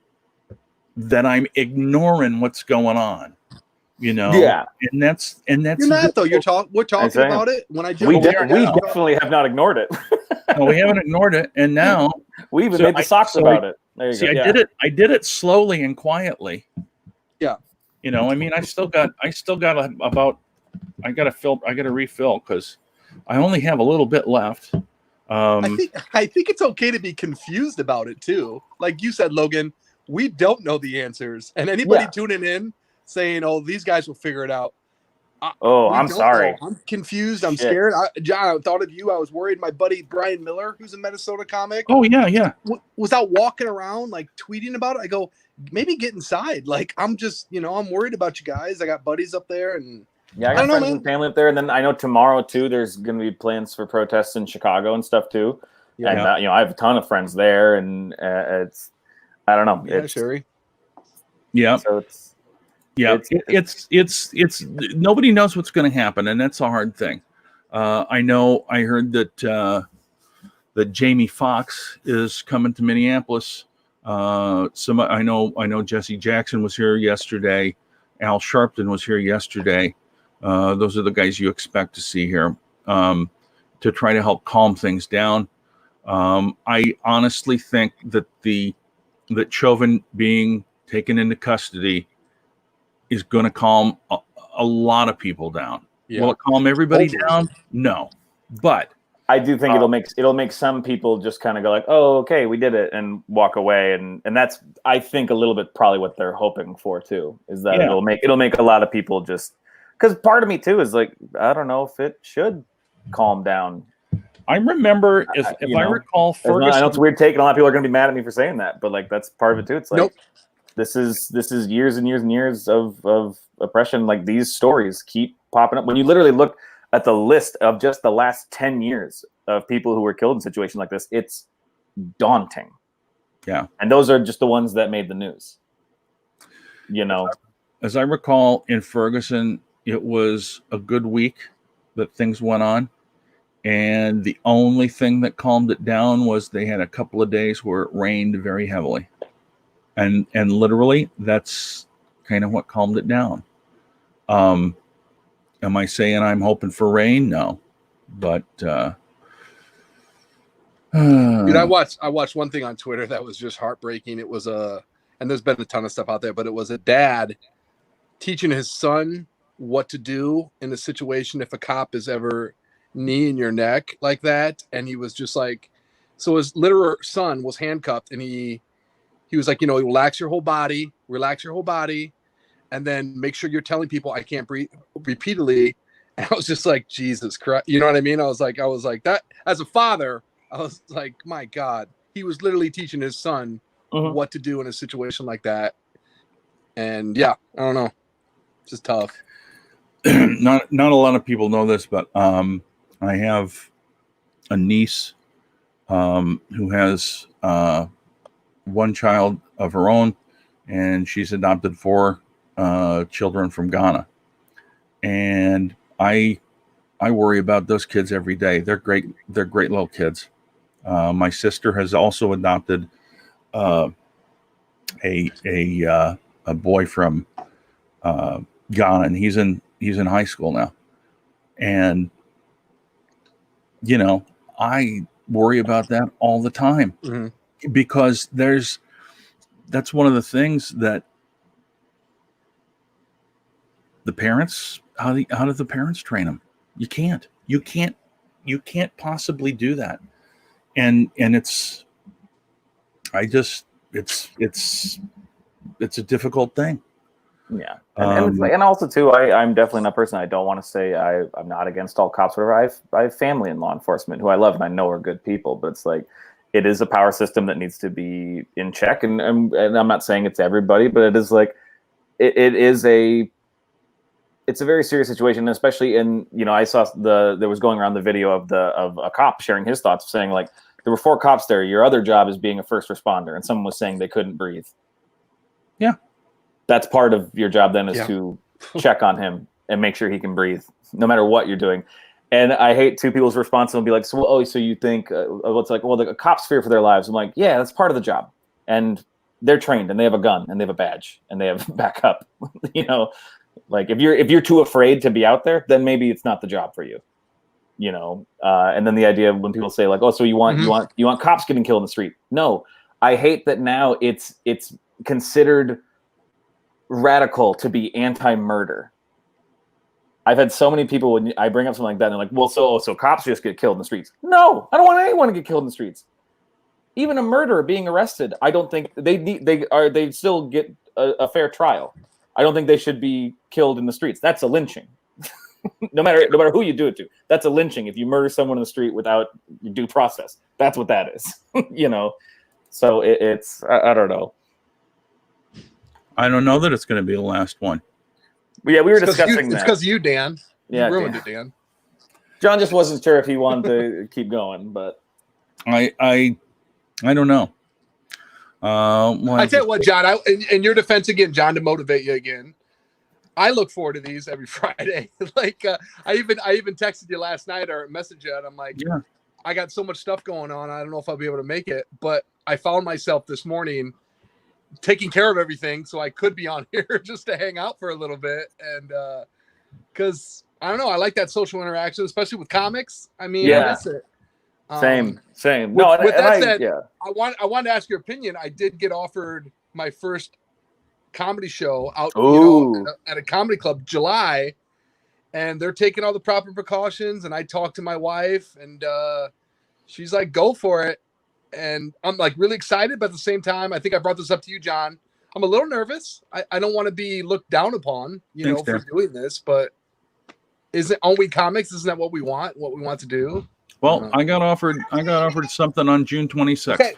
that I'm ignoring what's going on. And that's you're not though. We're talking about it. When I we definitely have not ignored it. No, we haven't ignored it, and now we even made the socks about it. There you go. I did it slowly and quietly. Yeah. I mean, I got to refill because I only have a little bit left. I think it's okay to be confused about it too. Like you said, Logan, we don't know the answers, and anybody tuning in saying, "Oh, these guys will figure it out." I'm sorry. Know. I'm confused. I'm scared. John, I thought of you. I was worried. My buddy Brian Miller, who's a Minnesota comic. Oh yeah. Was out walking around like tweeting about it. I go, maybe get inside. Like I'm just, I'm worried about you guys. I got buddies up there, and I got friends and family up there. And then I know tomorrow too, there's going to be plans for protests in Chicago and stuff too. Yeah. And I have a ton of friends there, and it's, I don't know. Yeah, Sherry. Yeah. So it's nobody knows what's going to happen, and that's a hard thing. I heard that Jamie Foxx is coming to Minneapolis. I know Jesse Jackson was here yesterday. Al Sharpton was here yesterday. Those are the guys you expect to see here, to try to help calm things down. I honestly think that that Chauvin being taken into custody is going to calm a lot of people down. Yeah. Will it calm everybody down? No, but I do think it'll make some people just kind of go like, "Oh, okay, we did it," and walk away, and that's, I think, a little bit probably what they're hoping for too, is that it'll make a lot of people just, because part of me too is like, I don't know if it should calm down. I remember if I recall, Ferguson. I know it's a weird take, and a lot of people are going to be mad at me for saying that, but like that's part of it too. It's like, This is years and years and years of oppression. Like, these stories keep popping up. When you literally look at the list of just the last 10 years of people who were killed in situations like this, it's daunting. Yeah. And those are just the ones that made the news. You know, as I recall, in Ferguson, it was a good week that things went on. And the only thing that calmed it down was they had a couple of days where it rained very heavily. And literally, that's kind of what calmed it down. Am I saying I'm hoping for rain? No. But dude, I watched one thing on Twitter that was just heartbreaking. It was and there's been a ton of stuff out there, but it was a dad teaching his son what to do in a situation if a cop is ever knee in your neck like that. And he was just like, so his literal son was handcuffed, and he was like, relax your whole body, and then make sure you're telling people I can't breathe repeatedly. And I was just like, Jesus Christ, you know what I mean? I was like that as a father. I was like, my God, he was literally teaching his son what to do in a situation like that. And yeah, I don't know, it's just tough. Not a lot of people know this, but I have a niece who has one child of her own, and she's adopted 4 children from Ghana. And I worry about those kids every day. They're great little kids. My sister has also adopted a boy from Ghana, and he's in high school now. And I worry about that all the time, because that's one of the things that the parents, how do the parents train them? You can't possibly do that. And it's a difficult thing. Yeah. And also too, I'm definitely not a person. I don't want to say I'm not against all cops, whatever. I have family in law enforcement who I love and I know are good people, but it's like, it is a power system that needs to be in check. And I'm not saying it's everybody, but it is like, it's a very serious situation, especially in, I saw there was going around the video of a cop sharing his thoughts, saying like, there were 4 cops there. Your other job is being a first responder. And someone was saying they couldn't breathe. Yeah. That's part of your job then, is to check on him and make sure he can breathe no matter what you're doing. And I hate people's response will be like, so you think what's like, well, the cops fear for their lives. I'm like, yeah, that's part of the job. And they're trained and they have a gun and they have a badge and they have backup. Like if you're too afraid to be out there, then maybe it's not the job for you. And then the idea of when people say like, oh, so you want cops getting killed in the street? No, I hate that now it's considered radical to be anti-murder. I've had so many people, when I bring up something like that, and they're like, well, so cops just get killed in the streets. No, I don't want anyone to get killed in the streets. Even a murderer being arrested, I don't think they still get a fair trial. I don't think they should be killed in the streets. That's a lynching. no matter who you do it to. That's a lynching. If you murder someone in the street without due process, that's what that is. So it's I don't know. I don't know that it's going to be the last one. But yeah, we were discussing that. It's because you, Dan. Yeah, you ruined it, Dan. John just wasn't sure if he wanted to keep going, but I don't know. I tell you what, John. In your defense again, John, to motivate you again, I look forward to these every Friday. I even texted you last night or messaged you, and I'm like, yeah, I got so much stuff going on. I don't know if I'll be able to make it, but I found myself this morning taking care of everything so I could be on here just to hang out for a little bit. And because I don't know, I like that social interaction, especially with comics. I mean, I miss it. Same. No, with that said, I wanted to ask your opinion. I did get offered my first comedy show out at a comedy club July, and they're taking all the proper precautions. And I talked to my wife, and she's like, go for it. And I'm like really excited, but at the same time, I think I brought this up to you, John. I'm a little nervous. I don't want to be looked down upon, for doing this, but aren't we comics? Isn't that what we want to do? Well, I got offered something on June 26th. Okay.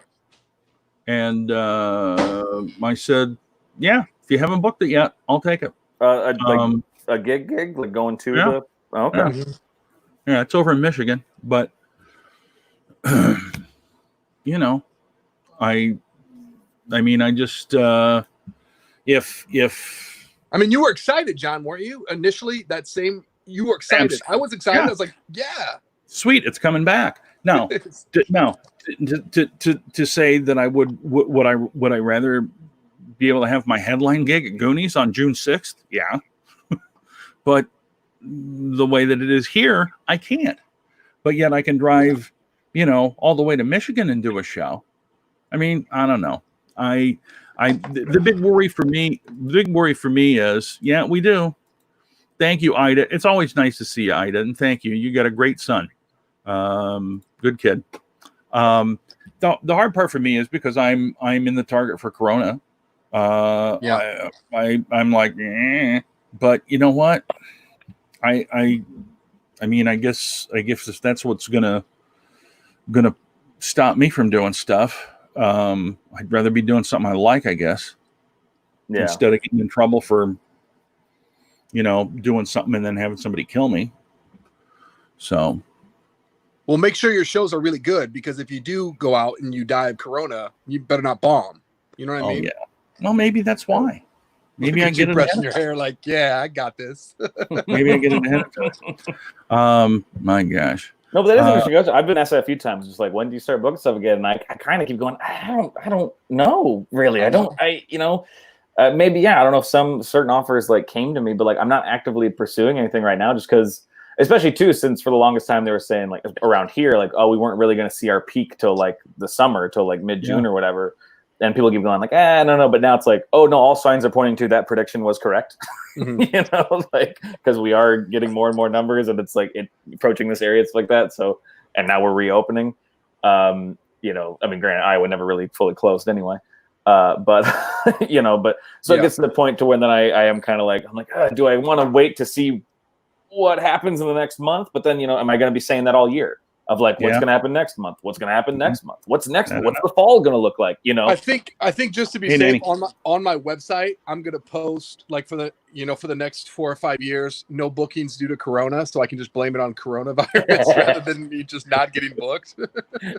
And I said, yeah, if you haven't booked it yet, I'll take it. Like a gig, like going to yeah. the. Oh, okay. Yeah. Yeah, it's over in Michigan, but you know, I mean, I just if I mean, you were excited, John, weren't you? Initially, you were excited. I was excited. Yeah. I was like, yeah, sweet, it's coming back. Now, to say that I would I rather be able to have my headline gig at Goonies on June 6th? Yeah, but the way that it is here, I can't. But yet I can drive, all the way to Michigan and do a show. I mean, I don't know. The big worry for me is, yeah, we do. Thank you, Ida. It's always nice to see you, Ida, and thank you. You got a great son. Good kid. The hard part for me is because I'm in the target for Corona. I'm like, but you know what? I mean, I guess if that's what's gonna stop me from doing stuff, I'd rather be doing something I like, I guess. Yeah. Instead of getting in trouble for, doing something and then having somebody kill me. So. Well, make sure your shows are really good, because if you do go out and you die of Corona, you better not bomb. You know what I mean? Yeah. Well, maybe that's why. Maybe I get it brushing your hair like, yeah, I got this. Maybe I get it ahead of it. My gosh. No, but that is interesting. I've been asked that a few times. Just like, when do you start booking stuff again? And I kind of keep going, I don't know, really. Maybe, yeah, I don't know if some certain offers like came to me, but like I'm not actively pursuing anything right now, just because, especially too, since for the longest time they were saying like around here, like, oh, we weren't really going to see our peak till like the summer, till like mid-June or whatever. And people keep going like, no. But now it's like, oh no, all signs are pointing to that prediction was correct. Mm-hmm. Like, because we are getting more and more numbers, and it's like approaching this area, it's like that. So, and now we're reopening. I mean, granted, Iowa never really fully closed anyway. But so it gets to the point to when then I am kind of like, I'm like, do I want to wait to see what happens in the next month? But then, am I going to be saying that all year? Of like, what's going to happen next month? What's going to happen next month? What's next? What's the fall going to look like? I think just to be safe, on my website, I'm going to post like for the next 4 or 5 years, no bookings due to Corona, so I can just blame it on coronavirus rather than me just not getting booked.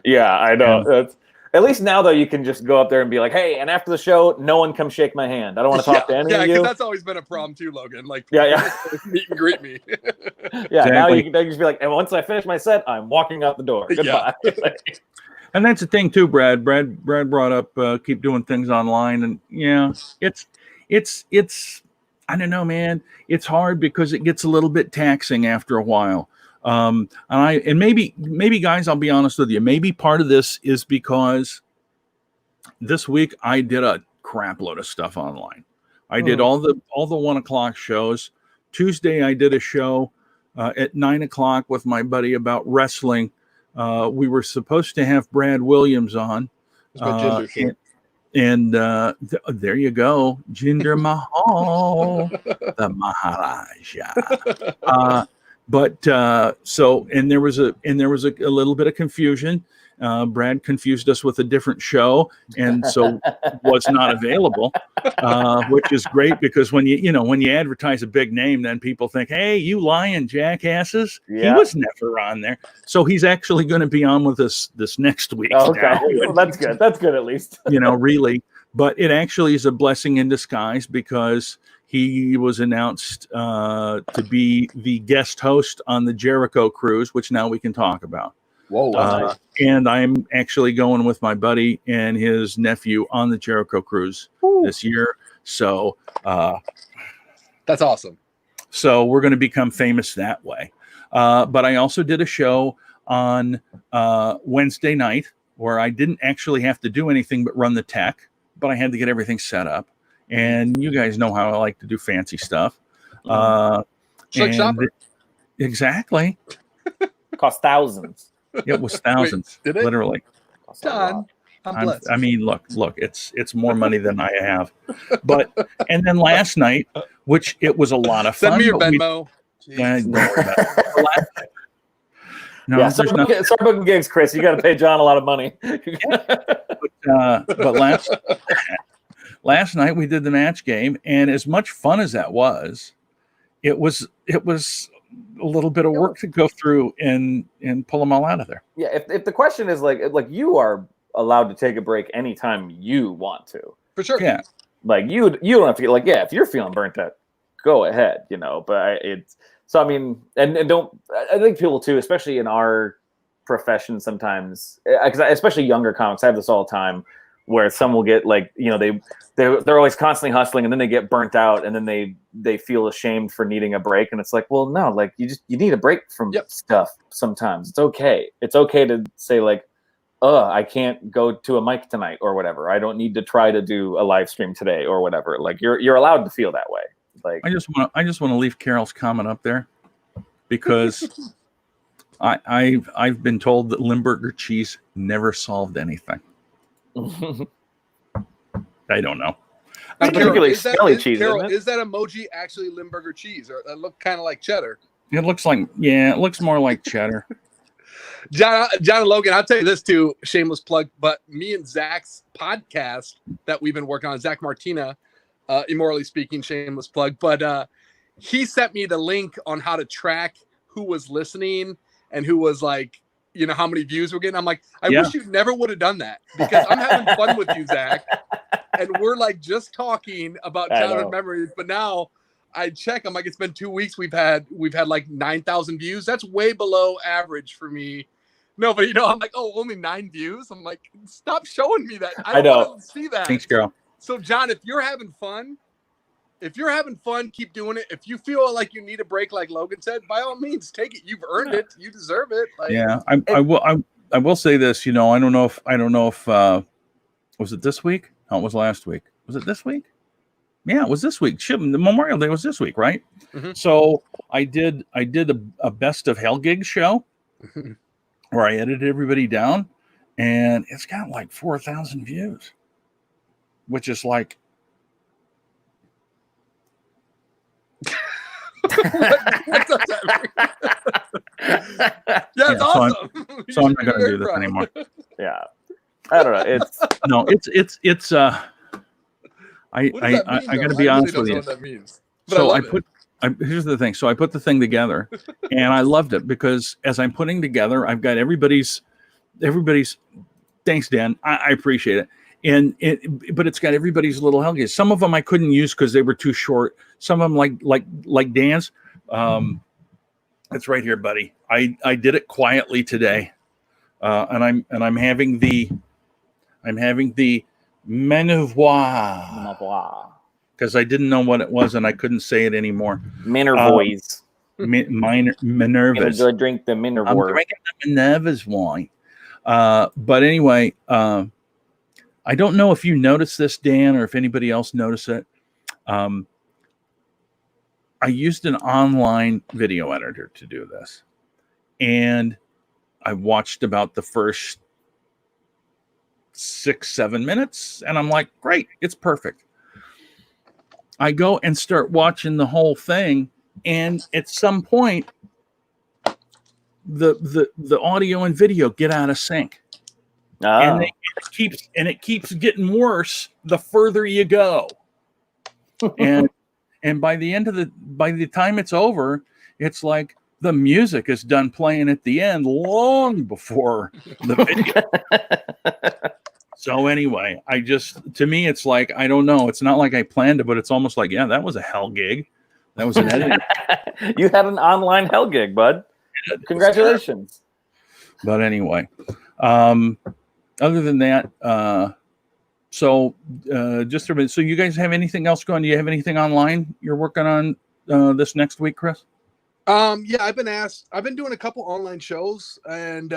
Yeah, I know. That's, at least now though, you can just go up there and be like, hey, and after the show, no one come shake my hand. I don't want to talk to any of you. Yeah, because that's always been a problem too, Logan. Like, meet and greet me. Yeah, exactly. Now you can just be like, and once I finish my set, I'm walking out the door. Goodbye. Yeah. And that's the thing too, Brad. Brad brought up keep doing things online, and yeah, it's I don't know, man. It's hard because it gets a little bit taxing after a while. And maybe guys, I'll be honest with you. Maybe part of this is because this week I did a crap load of stuff online. I did all the 1 o'clock shows. Tuesday I did a show at 9 o'clock with my buddy about wrestling. We were supposed to have Brad Williams on. And there you go, Jinder Mahal, the Maharaja. But and there was a little bit of confusion. Brad confused us with a different show, and so was not available, which is great because when you advertise a big name, then people think, hey, you lying jackasses. Yeah. He was never on there. So he's actually going to be on with us this next week. Okay. Now. Well, that's good. That's good at least. Really. But it actually is a blessing in disguise because he was announced to be the guest host on the Jericho cruise, which now we can talk about. Whoa! Nice. And I'm actually going with my buddy and his nephew on the Jericho cruise this year. So that's awesome. So we're going to become famous that way. But I also did a show on Wednesday night where I didn't actually have to do anything but run the tech, but I had to get everything set up. And you guys know how I like to do fancy stuff. Exactly. Cost thousands. It was thousands. Wait, did it? Literally. John, I'm blessed. I mean, look, it's more money than I have. But and then last night, which it was a lot of fun. Send me your Venmo. Don't worry about it. No, start booking gigs, Chris. You got to pay John a lot of money. But last night we did the match game, and as much fun as that was, it was a little bit of work to go through and pull them all out of there. Yeah, if the question is like you are allowed to take a break anytime you want to. For sure. Yeah. Like you don't have to get like, yeah, if you're feeling burnt out, go ahead, but it's so, I mean, and don't, I think people too, especially in our profession sometimes, because especially younger comics, I have this all the time where some will get like, they're always constantly hustling, and then they get burnt out, and then they feel ashamed for needing a break. And it's like, well, no, like you need a break from stuff sometimes. It's okay. It's okay to say like, I can't go to a mic tonight or whatever. I don't need to try to do a live stream today or whatever. Like you're allowed to feel that way. Like I just want to leave Carol's comment up there because I've been told that Limburger cheese never solved anything. I don't know. Particularly smelly cheese. Carol, is that emoji actually Limburger cheese, or it look kind of like cheddar? It looks more like cheddar. John and Logan, I'll tell you this too, shameless plug, but me and Zach's podcast that we've been working on, Zach Martina, Immorally Speaking, shameless plug, but he sent me the link on how to track who was listening and who was like, how many views we're getting. I'm like, I wish you never would have done that, because I'm having fun with you, Zach, and we're like just talking about childhood memories, but now I check. I'm like, it's been 2 weeks. We've had like 9,000 views. That's way below average for me. No, but I'm like, oh, only 9 views. I'm like, stop showing me that. I don't want to see that. Thanks, girl. So, John, if you're having fun, keep doing it. If you feel like you need a break, like Logan said, by all means, take it. You've earned it. You deserve it. Like, I will say this. I don't know if was it this week? No, it was last week. Was it this week? Yeah, it was this week. The Memorial Day was this week, right? Mm-hmm. So I did a best of Hell Gig show where I edited everybody down, and it's got like 4,000 views, which is like. What does that mean? It's awesome. So I'm not going to do this anymore. Yeah, I don't know. It's I got to be honest with you. What that means. So here's the thing. So I put the thing together, and I loved it because as I'm putting together, I've got everybody's. Thanks, Dan. I appreciate it. But it's got everybody's little Helgas. Some of them I couldn't use because they were too short. Some of them like Dan's. It's right here, buddy. I did it quietly today, and I'm having the Menevois because I didn't know what it was and I couldn't say it anymore. Minervois. Minervas. I drink the Minervois. I'm drinking the Minerva's wine. But anyway, I don't know if you noticed this, Dan, or if anybody else noticed it. I used an online video editor to do this, and I watched about the first 6-7 minutes, and I'm like, great, it's perfect. I go and start watching the whole thing, and at some point, the audio and video get out of sync. And it keeps getting worse the further you go. and by the time it's over, it's like the music is done playing at the end long before the video. So anyway, to me, it's like, I don't know. It's not like I planned it, but it's almost like, yeah, that was a hell gig. That was an edit. You had an online hell gig, bud. Congratulations. But anyway, other than that, just a minute. So you guys have anything else going? Do you have anything online you're working on this next week, Chris? Yeah, I've been doing a couple online shows, and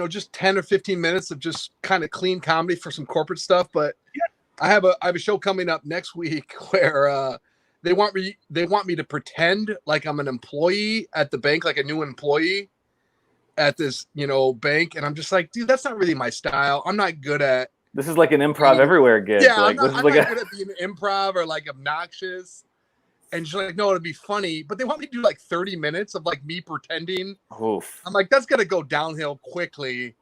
just 10 or 15 minutes of just kind of clean comedy for some corporate stuff. But I have a show coming up next week where they want me to pretend like I'm an employee at the bank, like a new employee at this, bank. And I'm just like, dude, that's not really my style. I'm not good at. This is like an improv everywhere gig. Yeah, like, I'm not good at being improv or like obnoxious. And she's like, no, it'd be funny. But they want me to do like 30 minutes of like me pretending. Oof. I'm like, that's going to go downhill quickly.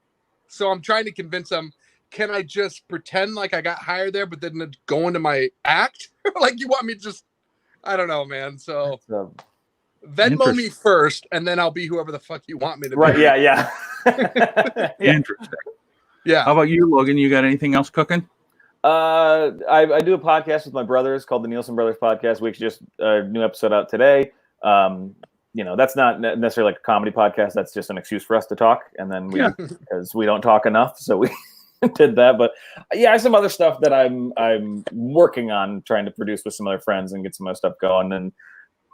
So I'm trying to convince them, can I just pretend like I got hired there, but then go into my act? Like you want me to just, I don't know, man. So Venmo me first, and then I'll be whoever the fuck you want me to be. Right? Yeah. Interesting. Yeah. How about you, Logan? You got anything else cooking? I do a podcast with my brothers called the Nielsen Brothers Podcast. We just a new episode out today. That's not necessarily like a comedy podcast. That's just an excuse for us to talk, and then because we don't talk enough, so we did that. But yeah, I have some other stuff that I'm working on, trying to produce with some other friends and get some other stuff going, and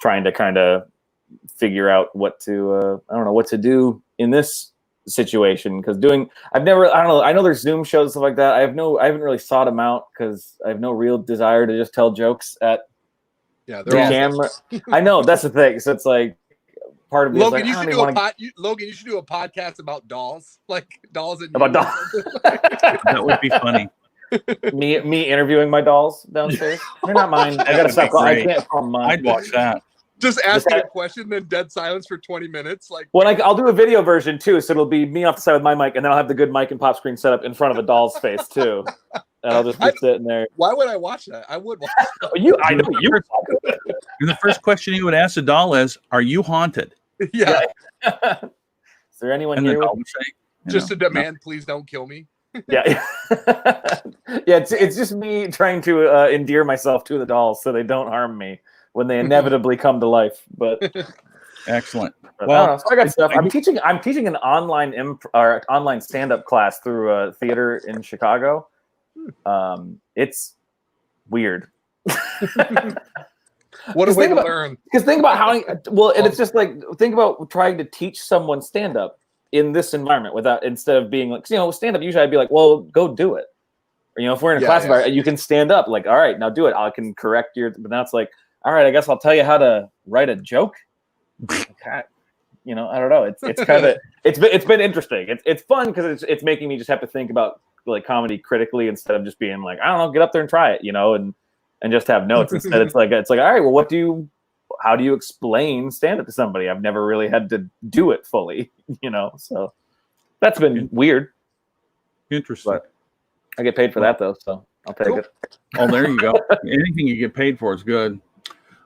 trying to kind of figure out what to what to do in this situation, because I know there's Zoom shows and stuff like that. I haven't really sought them out because I have no real desire to just tell jokes at the camera. I know that's the thing. So it's like part of me Logan, is like, Logan, you should do a podcast about dolls, like dolls and about dolls. That would be funny. me interviewing my dolls downstairs. They're not mine. I gotta stop. I can't call them mine. I'd watch that. Just asking a question, then dead silence for 20 minutes. Like, well, I'll do a video version too, so it'll be me off the side with my mic, and then I'll have the good mic and pop screen set up in front of a doll's face too, and I'll just be sitting there. Why would I watch that? I would watch that. I know you. And the first question you would ask a doll is, "Are you haunted?" Yeah. Is there anyone and here? The doll would say, just a demand, please don't kill me. Yeah. It's just me trying to endear myself to the dolls so they don't harm me when they inevitably come to life. But excellent. Well, I got stuff. I'm teaching an online stand-up class through a theater in Chicago. It's weird. What a way to learn. Because think about and it's just like, think about trying to teach someone stand-up in this environment instead of being like, stand-up, usually I'd be like, well, go do it. Or, if we're in a class environment, you can stand up, like, all right, now do it. I can correct but now it's like, all right, I guess I'll tell you how to write a joke. I don't know. It's kind of it's been interesting. It's fun because it's making me just have to think about like comedy critically instead of just being like, I don't know, get up there and try it, and just have notes. Instead, it's like all right, well, how do you explain stand up to somebody? I've never really had to do it fully, So that's been weird. Interesting. But I get paid for that though, so I'll take it. Oh, there you go. Anything you get paid for is good.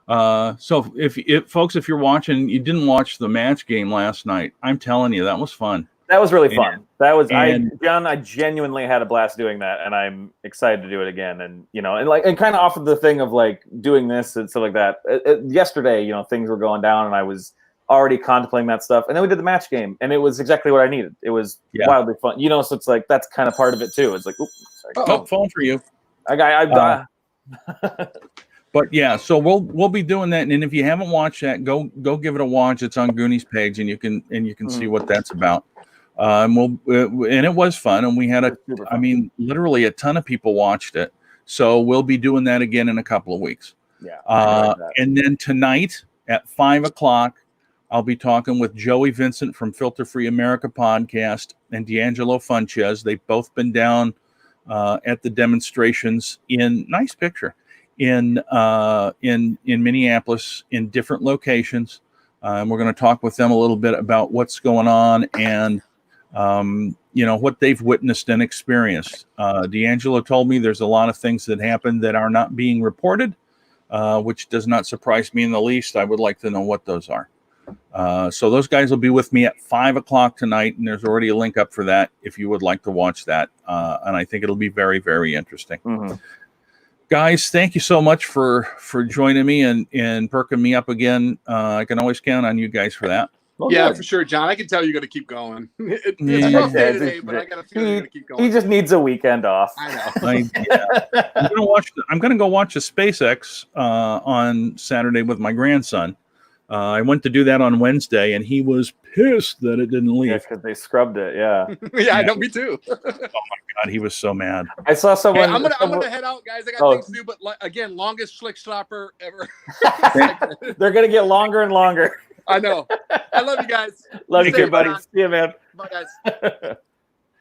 So if you're watching, you didn't watch the match game last night, I'm telling you, that was fun. That was really fun. I genuinely had a blast doing that, and I'm excited to do it again. And and kind of off of the thing of like doing this and stuff like that. Yesterday, things were going down, and I was already contemplating that stuff. And then we did the match game, and it was exactly what I needed. It was wildly fun, So it's like that's kind of part of it too. It's like, oops, sorry. Phone for you. But yeah, so we'll be doing that, and if you haven't watched that, go give it a watch. It's on Goonies page, and you can see what that's about. And it was fun, and we had literally a ton of people watched it. So we'll be doing that again in a couple of weeks. Yeah. And then tonight at 5:00, I'll be talking with Joey Vincent from Filter Free America podcast and D'Angelo Funches. They've both been down at the demonstrations in Minneapolis in different locations. And we're going to talk with them a little bit about what's going on and what they've witnessed and experienced. D'Angelo told me there's a lot of things that happened that are not being reported, which does not surprise me in the least. I would like to know what those are. So those guys will be with me at 5:00 tonight, and there's already a link up for that if you would like to watch that. And I think it'll be very, very interesting. Mm-hmm. Guys, thank you so much for joining me and perking me up again. I can always count on you guys for that. Well, yeah, for sure, John. I can tell you're going to keep going. It's a rough day today, but I got a feeling you're going to keep going. He just needs a weekend off. I know. I'm going to go watch the SpaceX on Saturday with my grandson. I went to do that on Wednesday, and he was pissed that it didn't leave. Yeah, because they scrubbed it. Yeah. Yeah, I know. Me too. Oh my God, he was so mad. I saw someone. Hey, I'm gonna head out, guys. I got things to do, but again, longest Schlichting ever. They're gonna get longer and longer. I know. I love you guys. Love you too, buddy. See you, man. Bye, guys.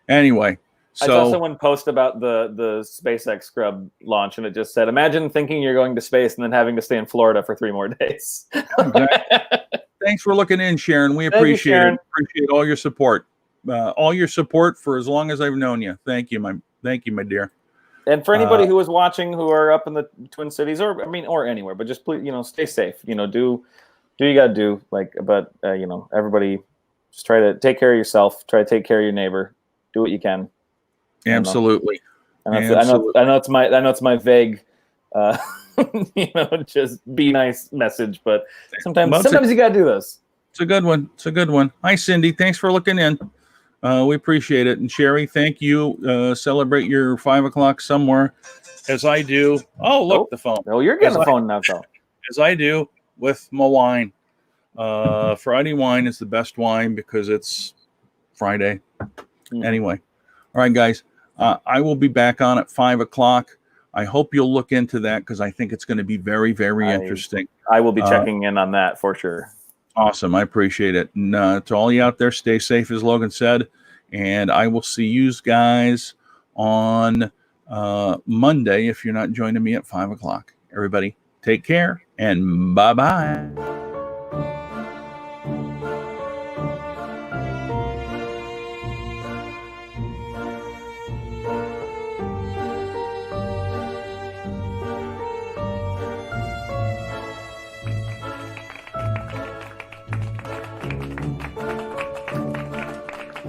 Anyway. So, I saw someone post about the SpaceX scrub launch, and it just said, imagine thinking you're going to space and then having to stay in Florida for 3 more days. Thanks for looking in, Sharon. We appreciate it. Appreciate all your support. All your support for as long as I've known you. Thank you, my Thank you, my dear. And for anybody who is watching, who are up in the Twin Cities, or anywhere, but just please, stay safe. Do you got to do, but everybody, just try to take care of yourself. Try to take care of your neighbor. Do what you can. Absolutely. I know it's my vague, just be nice message, but sometimes you got to do this. It's a good one. Hi, Cindy. Thanks for looking in. We appreciate it. And Sherry, thank you. Celebrate your 5 o'clock somewhere, as I do. Oh, look, the phone. Oh, you're getting the phone now, though. As I do with my wine. Friday wine is the best wine because it's Friday. Anyway, all right, guys. I will be back on at 5 o'clock. I hope you'll look into that because I think it's going to be very, very interesting. I will be checking in on that for sure. Awesome. I appreciate it. And to all you out there, stay safe, as Logan said. And I will see you guys on Monday if you're not joining me at 5 o'clock. Everybody, take care and bye-bye.